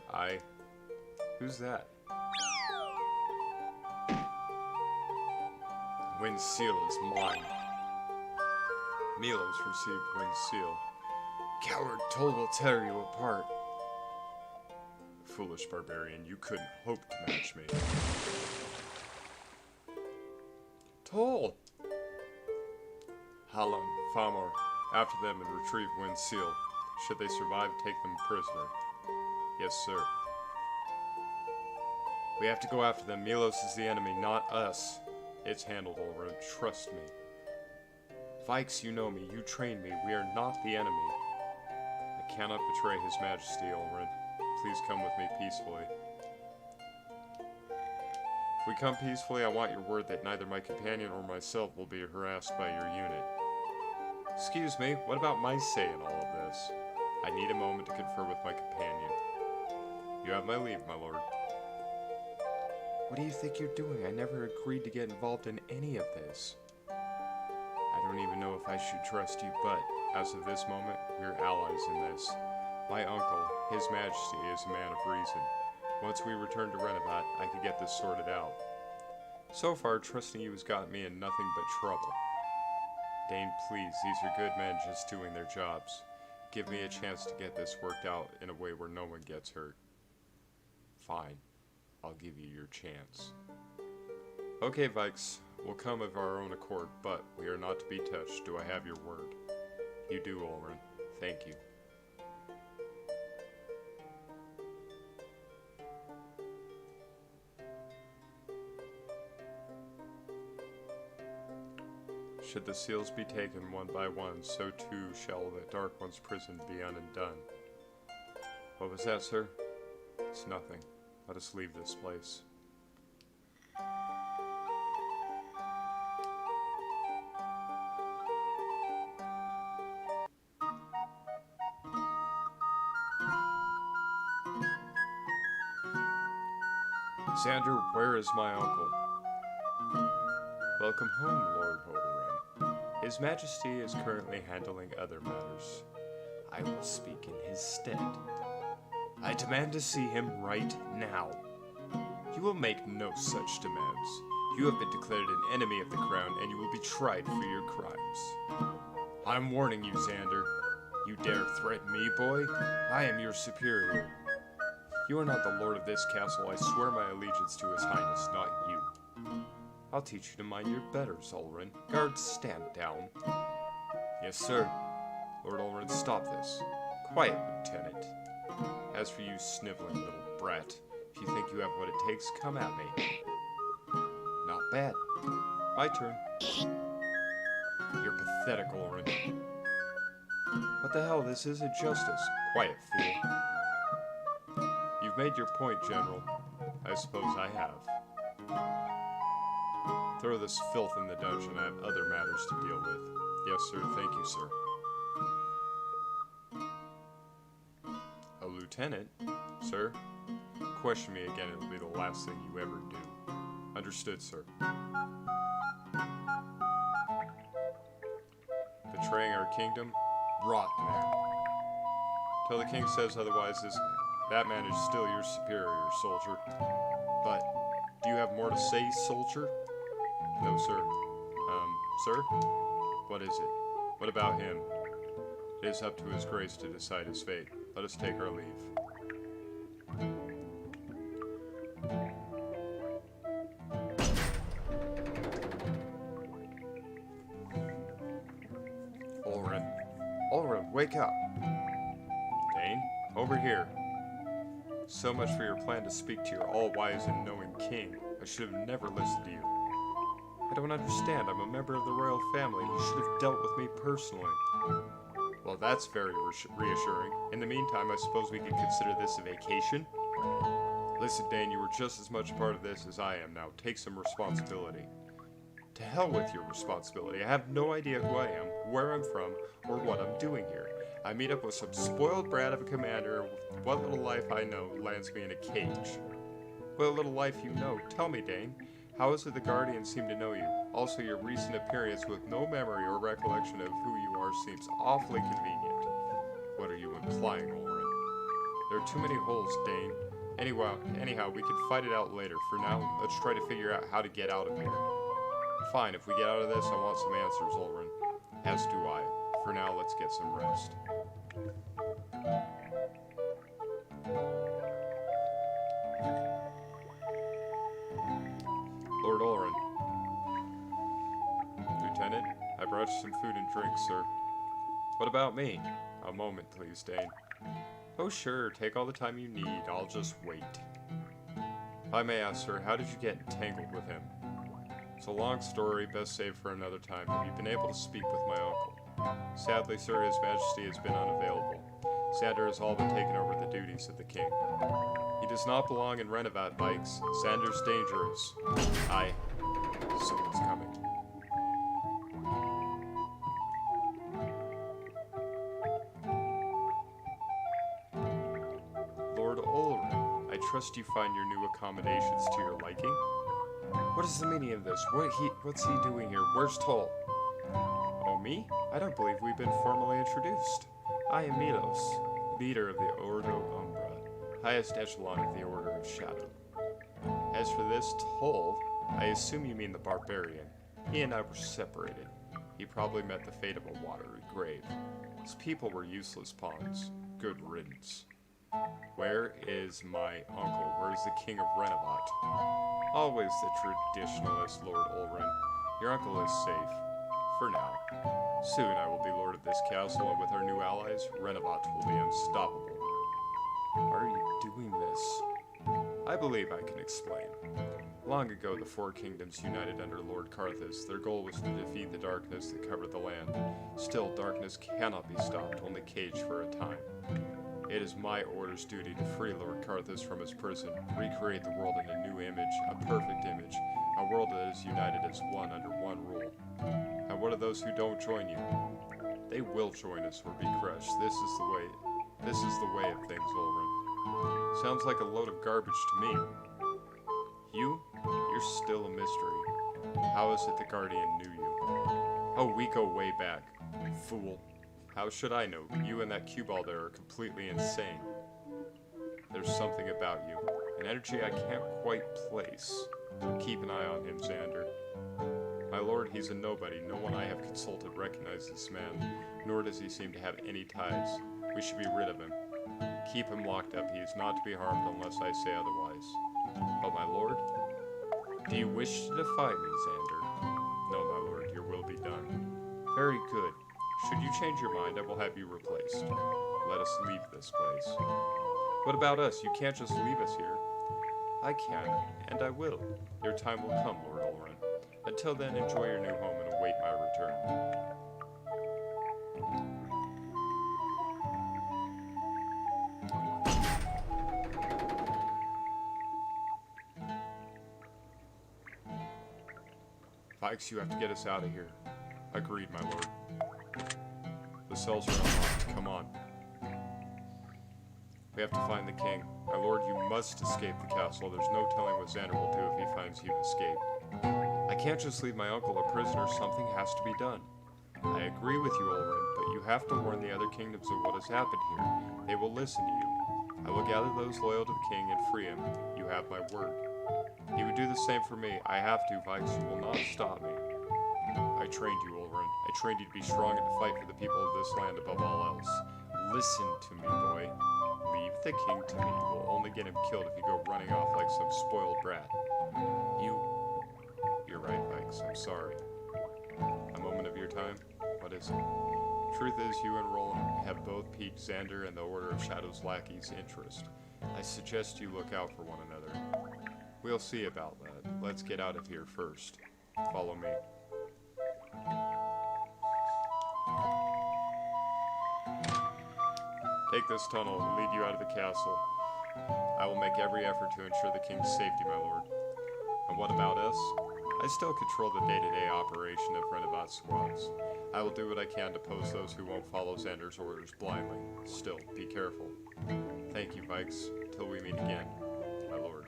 Who's that? Wynn's seal is mine. Milos received Wynn's seal. Coward Toll will tear you apart. Foolish barbarian, you couldn't hope to match me. Toll! Halon, Famor, after them and retrieve Wynn's seal. Should they survive, take them prisoner. Yes, sir. We have to go after them. Milos is the enemy, not us. It's handled, Ulrin. Trust me. Vikes, you know me. You trained me. We are not the enemy. I cannot betray His Majesty, Ulrin. Please come with me peacefully. If we come peacefully, I want your word that neither my companion or myself will be harassed by your unit. Excuse me, what about my say in all of this? I need a moment to confer with my companion. You have my leave, my lord. What do you think you're doing? I never agreed to get involved in any of this. I don't even know if I should trust you, but as of this moment, we're allies in this. My uncle, His Majesty, is a man of reason. Once we return to Renovat, I could get this sorted out. So far, trusting you has gotten me in nothing but trouble. Dane, please, these are good men just doing their jobs. Give me a chance to get this worked out in a way where no one gets hurt. Fine. I'll give you your chance. Okay, Vikes, we'll come of our own accord, but we are not to be touched. Do I have your word? You do, Ulrin. Thank you. Should the seals be taken one by one, so too shall the Dark One's prison be undone. What was that, sir? It's nothing. Let us leave this place. Xander, where is my uncle? Welcome home, Lord Holren. His Majesty is currently handling other matters. I will speak in his stead. I demand to see him right now. You will make no such demands. You have been declared an enemy of the crown, and you will be tried for your crimes. I'm warning you, Xander. You dare threaten me, boy? I am your superior. You are not the lord of this castle. I swear my allegiance to his highness, not you. I'll teach you to mind your betters, Ulrin. Guards, stand down. Yes, sir. Lord Ulrin, stop this. Quiet, Lieutenant. As for you, sniveling little brat, if you think you have what it takes, come at me. Not bad. My turn. You're pathetic, Ulrin. What the hell? This isn't justice. Quiet, fool. You've made your point, General. I suppose I have. Throw this filth in the dungeon. I have other matters to deal with. Yes, sir. Thank you, sir. A lieutenant? Sir? Question me again. It'll be the last thing you ever do. Understood, sir. Betraying our kingdom? Rot in there. Till the king says otherwise, that man is still your superior, soldier. But, do you have more to say, soldier? No, sir. Sir? What is it? What about him? It is up to his grace to decide his fate. Let us take our leave. Ulrin, wake up. Dane, over here. So much for your plan to speak to your all-wise and knowing king. I should have never listened to you. I don't understand. I'm a member of the royal family. You should have dealt with me personally. Well, that's very reassuring. In the meantime, I suppose we could consider this a vacation? Listen, Dane, you were just as much a part of this as I am now. Take some responsibility. To hell with your responsibility. I have no idea who I am, where I'm from, or what I'm doing here. I meet up with some spoiled brat of a commander, and what little life I know lands me in a cage. What little life you know? Tell me, Dane. How is it the Guardians seem to know you? Also, your recent appearance with no memory or recollection of who you are seems awfully convenient. What are you implying, Ulrin? There are too many holes, Dane. Anyhow, we can fight it out later. For now, let's try to figure out how to get out of here. Fine, if we get out of this, I want some answers, Ulrin. As do I. For now, let's get some rest. Lord Ulrin. Lieutenant, I brought you some food and drink, sir. What about me? A moment, please, Dane. Oh, sure, take all the time you need. I'll just wait. If I may ask, sir, how did you get entangled with him? It's a long story, best saved for another time. Have you been able to speak with my uncle? Sadly, sir, His Majesty has been unavailable. Xander has all but taken over the duties of the king. He does not belong in Renovat bikes. Xander's dangerous. Someone's coming. Lord Ulrin, I trust you find your new accommodations to your liking? What is the meaning of this? What's he doing here? Where's Toll? Oh, me? I don't believe we've been formally introduced. I am Milos, leader of the Ordo Umbra, highest echelon of the Order of Shadow. As for this Toll, I assume you mean the barbarian. He and I were separated. He probably met the fate of a watery grave. His people were useless pawns. Good riddance. Where is my uncle? Where is the king of Renovat? Always the traditionalist, Lord Ulrin. Your uncle is safe. For now. Soon I will be lord of this castle, and with our new allies, Renovat will be unstoppable. Why are you doing this? I believe I can explain. Long ago, the four kingdoms united under Lord Karthus. Their goal was to defeat the darkness that covered the land. Still, darkness cannot be stopped, only caged for a time. It is my order's duty to free Lord Karthus from his prison, recreate the world in a new image, a perfect image, a world that is united as one under one rule. And what of those who don't join you? They will join us or be crushed. This is the way of things, Ulrin. Sounds like a load of garbage to me. You're still a mystery. How is it the Guardian knew you? Oh, we go way back. Fool. How should I know? You and that cue ball there are completely insane. There's something about you. An energy I can't quite place. Keep an eye on him, Xander. My lord, he's a nobody. No one I have consulted recognizes this man, nor does he seem to have any ties. We should be rid of him. Keep him locked up. He is not to be harmed unless I say otherwise. But my lord, do you wish to defy me, Xander? No, my lord, your will be done. Very good. Should you change your mind, I will have you replaced. Let us leave this place. What about us? You can't just leave us here. I can, and I will. Your time will come, Lord Ulrun. Until then, enjoy your new home and await my return. Vikes, you have to get us out of here. Agreed, my lord. The cells are unlocked. Come on. We have to find the king. My lord, you must escape the castle. There's no telling what Xander will do if he finds you've escaped. I can't just leave my uncle a prisoner. Something has to be done. I agree with you, Ulrun, but you have to warn the other kingdoms of what has happened here. They will listen to you. I will gather those loyal to the king and free him. You have my word. He would do the same for me. I have to, Vikes. You will not stop me. I trained you, Ulrun. I trained you to be strong and to fight for the people of this land above all else. Listen to me, boy. Leave the king to me. You will only get him killed if you go running off like some spoiled brat. You're right, Vikes. I'm sorry. A moment of your time? What is it? Truth is, you and Roland have both piqued Xander and the Order of Shadow's lackeys' interest. I suggest you look out for one another. We'll see about that. Let's get out of here first. Follow me. Take this tunnel. It will lead you out of the castle. I will make every effort to ensure the king's safety, my lord. And what about us? I still control the day-to-day operation of Renovat squads. I will do what I can to pose those who won't follow Xander's orders blindly. Still, be careful. Thank you, Vikes. Till we meet again, my lord.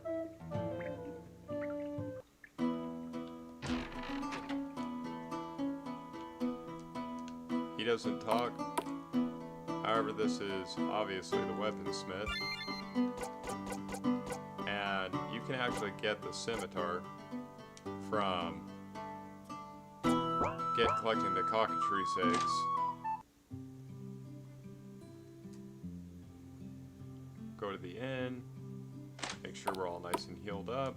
He doesn't talk. However, this is obviously the weaponsmith. And you can actually get the scimitar from collecting the cockatrice eggs. Go to the inn. Make sure we're all nice and healed up.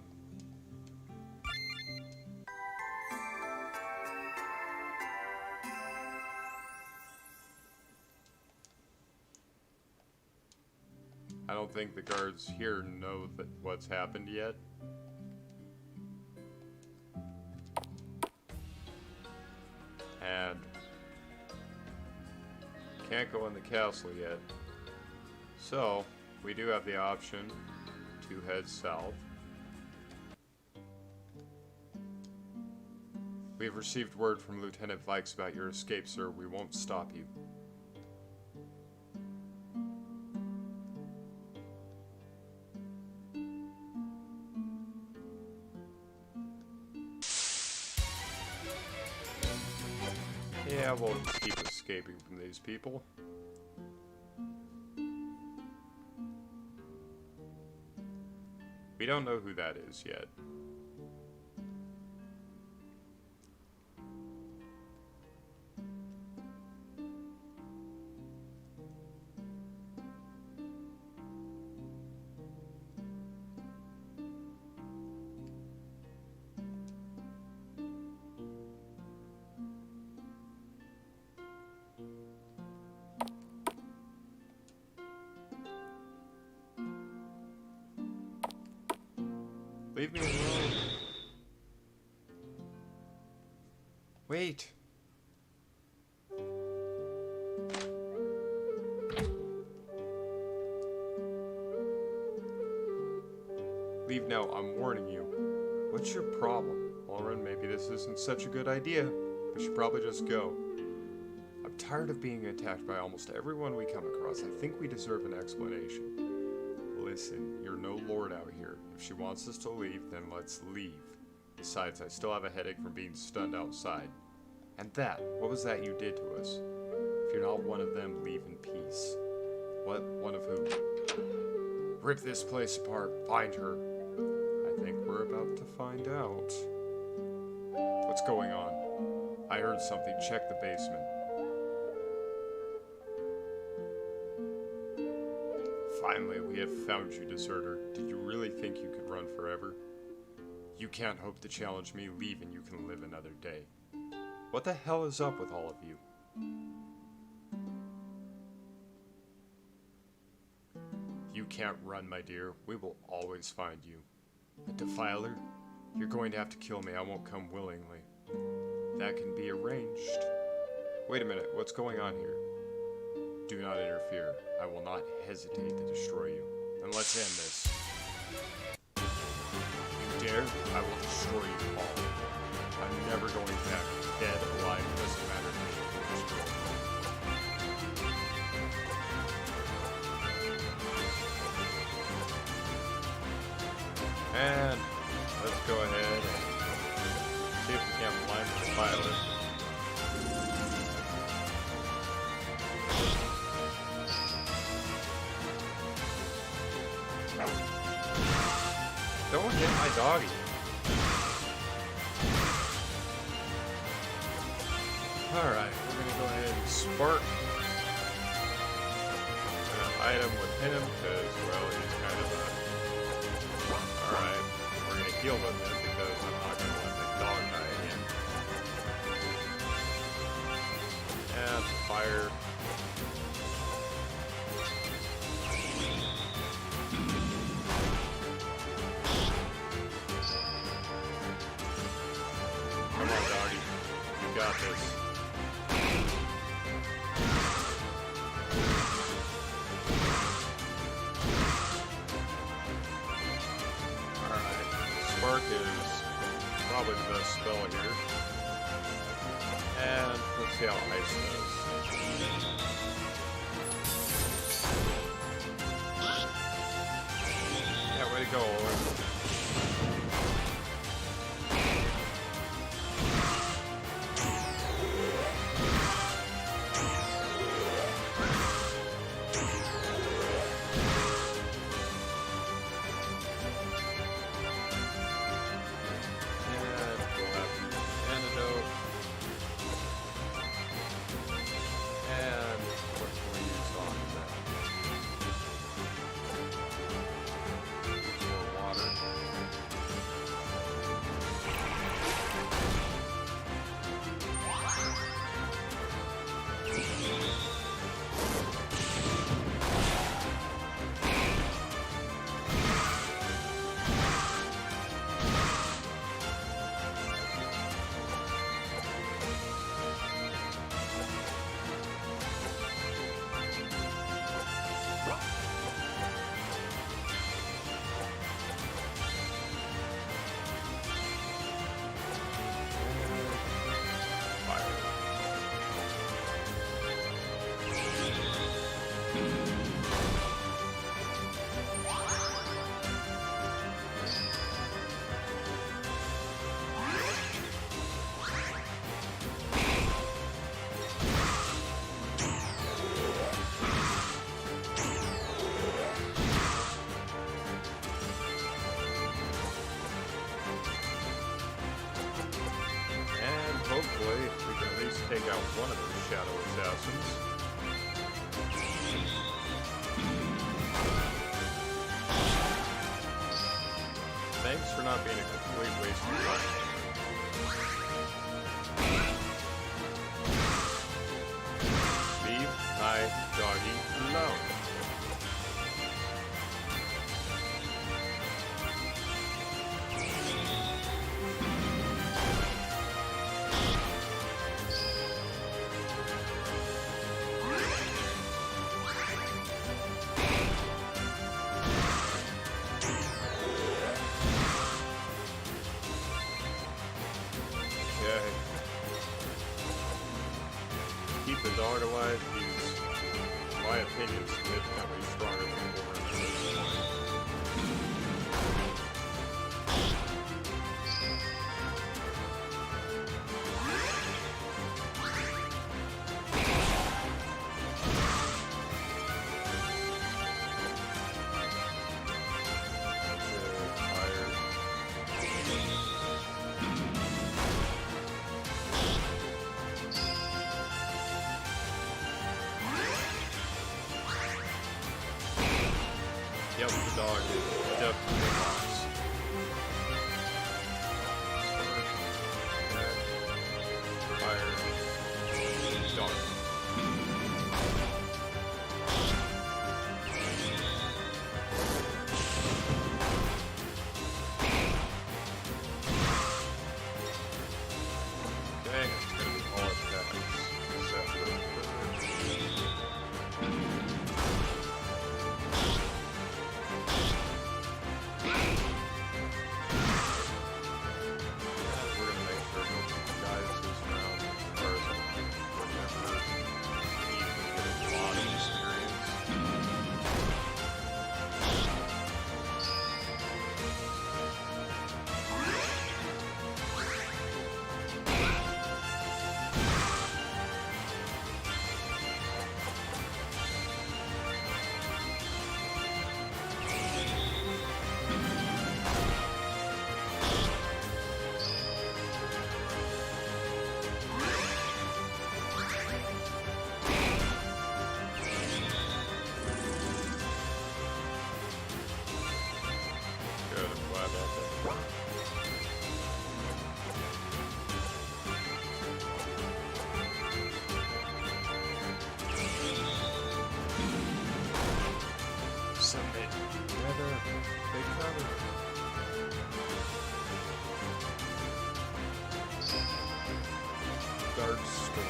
I don't think the guards here know that what's happened yet. And can't go in the castle yet. So, we do have the option to head south. We have received word from Lieutenant Vikes about your escape, sir. We won't stop you. Yeah, we'll just keep escaping from these people. We don't know who that is yet. Leave me alone. Wait. Leave now, I'm warning you. What's your problem? Ulrun, maybe this isn't such a good idea. We should probably just go. I'm tired of being attacked by almost everyone we come across. I think we deserve an explanation. Listen, you're no lord out here. If she wants us to leave, then let's leave. Besides, I still have a headache from being stunned outside. And what was that you did to us? If you're not one of them, leave in peace. What? One of who? Rip this place apart. Find her. I think we're about to find out. What's going on? I heard something. Check the basement. Finally, we have found you, deserter. Did you really think you could run forever? You can't hope to challenge me. Leave and you can live another day. What the hell is up with all of you? You can't run, my dear. We will always find you. A defiler? You're going to have to kill me. I won't come willingly. That can be arranged. Wait a minute. What's going on here? Do not interfere. I will not hesitate to destroy you. And let's end this. You dare? I will destroy you all. I'm never going back. Dead, alive, doesn't matter to me. And let's go ahead and see if we can't blind the pilot. Don't hit my doggy. Alright, we're going to go ahead and spark an item with him because, well, he's kind of a... Alright, we're going to heal with him because I'm not going to let the dog die again. And fire. Come on, doggy. You got this. Spark is probably the best spell here. And let's see how ice does. Yeah, way to go, Owen. Hopefully, we can at least take out one of those shadow assassins. Thanks for not being a complete waste of time. Leave my doggy alone. Keep the dog alive. He's, in my opinion, significantly stronger than the Wolverine. They coming. Dark storm.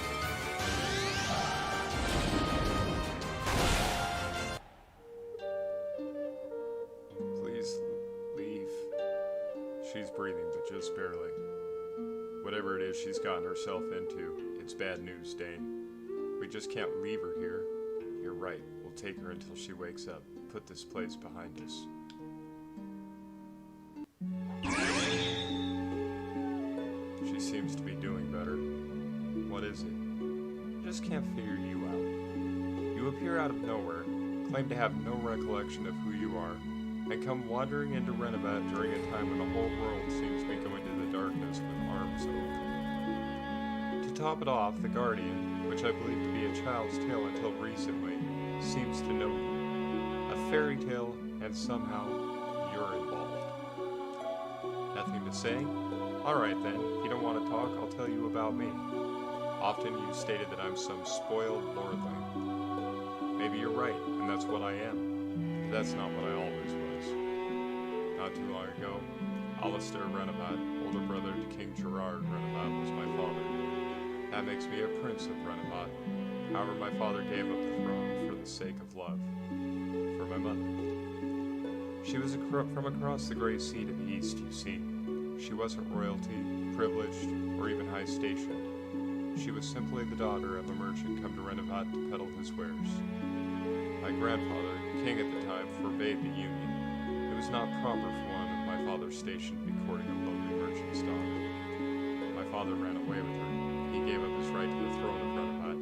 Please leave. She's breathing, but just barely. Whatever it is she's gotten herself into, it's bad news, Dane. We just can't leave her here. You're right. We'll take her until she wakes up. Put this place behind us. She seems to be doing better. What is it? I just can't figure you out. You appear out of nowhere, claim to have no recollection of who you are, and come wandering into Renovat during a time when the whole world seems to be going to the darkness with arms open. To top it off, the Guardian, which I believe to be a child's tale until recently, seems to know you. A fairy tale, and somehow you're involved. Nothing to say? Alright then, if you don't want to talk, I'll tell you about me. Often you've stated that I'm some spoiled lordling. Maybe you're right, and that's what I am. But that's not what I always was. Not too long ago, Alistair Renovat, older brother to King Gerard Renovat, was my father. That makes me a prince of Renovat. However, my father gave up the throne for the sake of love. For my mother. She was from across the great sea to the east, you see. She wasn't royalty, privileged, or even high-stationed. She was simply the daughter of a merchant come to Renovat to peddle his wares. My grandfather, king at the time, forbade the union. It was not proper for one of my father's station to be courting a lowly merchant's daughter. My father ran away with her. He gave up his right to the throne of Renovat.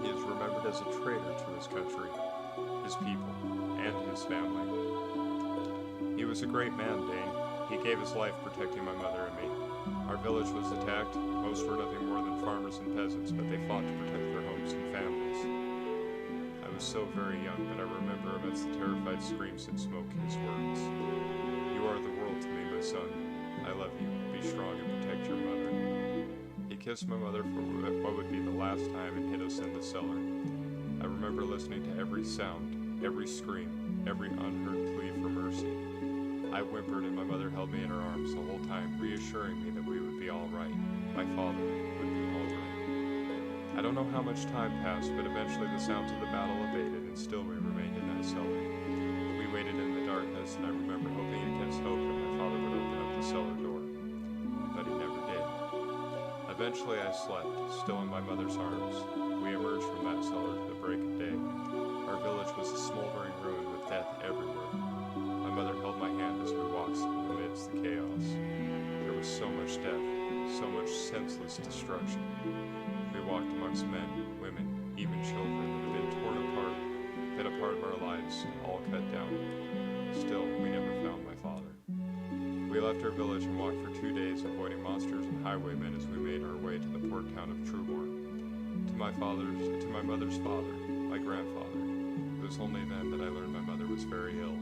He is remembered as a traitor to his country, his people, and his family. He was a great man, Dane. He gave his life protecting my mother and me. Our village was attacked. Most were nothing more than farmers and peasants, but they fought to protect their homes and families. I was so very young, but I remember amidst the terrified screams and smoke his words. You are the world to me, my son. I love you. Be strong and protect your mother. He kissed my mother for what would be the last time and hid us in the cellar. I remember listening to every sound, every scream, every unheard plea for mercy. I whimpered and my mother held me in her arms the whole time, reassuring me that we would be all right. My father would be all right. I don't know how much time passed, but eventually the sounds of the battle abated and still we remained in that cellar. We waited in the darkness and I remember hoping against hope that my father would open up the cellar door. But he never did. Eventually I slept, still in my mother's arms. We emerged from that cellar to the break of day. Our village was a smoldering ruin with death everywhere. My mother held my hand as we walked amidst the chaos. There was so much death, so much senseless destruction. We walked amongst men, women, even children that had been torn apart, been a part of our lives, all cut down. Still, we never found my father. We left our village and walked for 2 days, avoiding monsters and highwaymen as we made our way to the port town of Trumore. To my mother's father, my grandfather. It was only then that I learned my mother was very ill.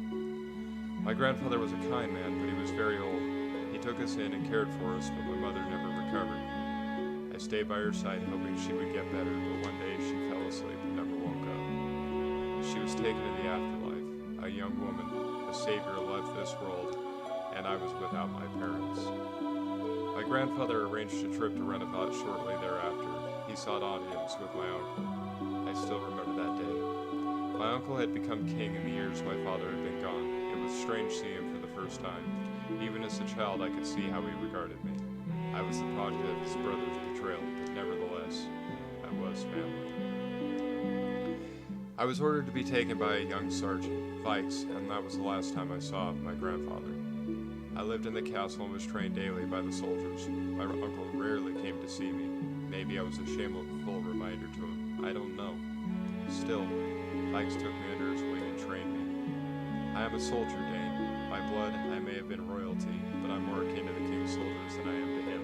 My grandfather was a kind man, but he was very old. He took us in and cared for us, but my mother never recovered. I stayed by her side hoping she would get better, but one day she fell asleep and never woke up. She was taken to the afterlife. A young woman, a savior left this world, and I was without my parents. My grandfather arranged a trip to Renovat shortly thereafter. He sought audience with my uncle. I still remember that day. My uncle had become king in the years my father had been gone. It was strange seeing him for the first time. Even as a child, I could see how he regarded me. I was the product of his brother's betrayal, but nevertheless, I was family. I was ordered to be taken by a young sergeant, Vikes, and that was the last time I saw my grandfather. I lived in the castle and was trained daily by the soldiers. My uncle rarely came to see me. Maybe I was a shameful reminder to him. I don't know. Still, Vikes took me under his wing and trained me. I am a soldier, Dane. By blood, I may have been royalty, but I'm more akin to the king's soldiers than I am to him.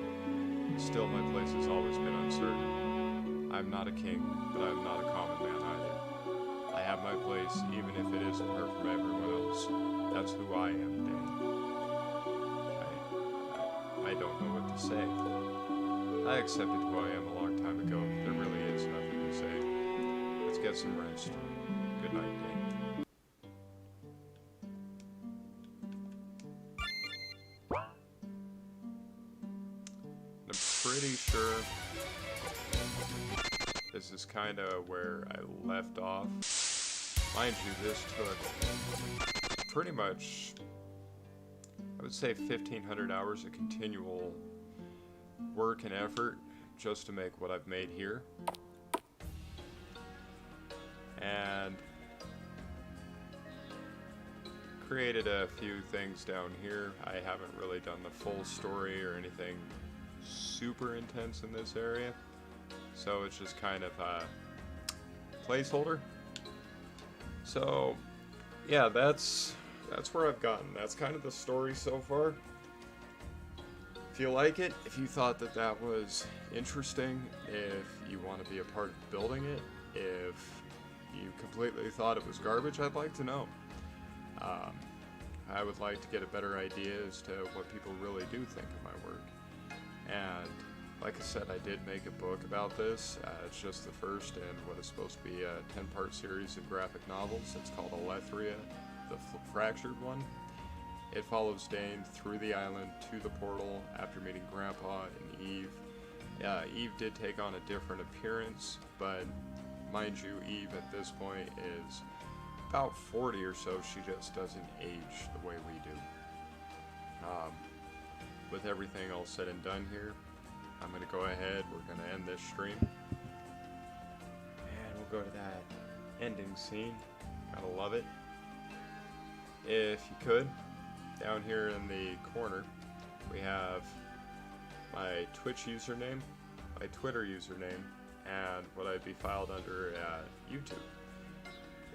Still, my place has always been uncertain. I am not a king, but I am not a common man either. I have my place, even if it is apart from everyone else. That's who I am, Dane. I don't know what to say. I accepted who I am a long time ago. There really is nothing to say. Let's get some rest. Good night, Dane. pretty sure this is kind of where I left off. Mind you, this took pretty much, I would say 1,500 hours of continual work and effort just to make what I've made here. And created a few things down here. I haven't really done the full story or anything super intense in this area, so it's just kind of a placeholder. So yeah, that's where I've gotten. That's kind of the story so far. If you like it, if you thought that that was interesting, if you want to be a part of building it, if you completely thought it was garbage, I'd like to know. I would like to get a better idea as to what people really do think of my work. And like I said, I did make a book about this. It's just the first in what is supposed to be a 10-part series of graphic novels. It's called Alethria, the Fractured One. It follows Dane through the island to the portal after meeting Grandpa and Eve. Eve did take on a different appearance, but mind you, Eve at this point is about 40 or so. She just doesn't age the way we do. With everything all said and done here, I'm going to go ahead, we're going to end this stream, and we'll go to that ending scene. Gotta love it. If you could, down here in the corner, we have my Twitch username, my Twitter username, and what I'd be filed under at YouTube.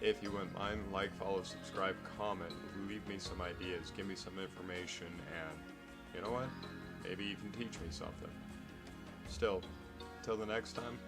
If you wouldn't mind, like, follow, subscribe, comment, leave me some ideas, give me some information, and you know what? Maybe you can teach me something. Still, till the next time,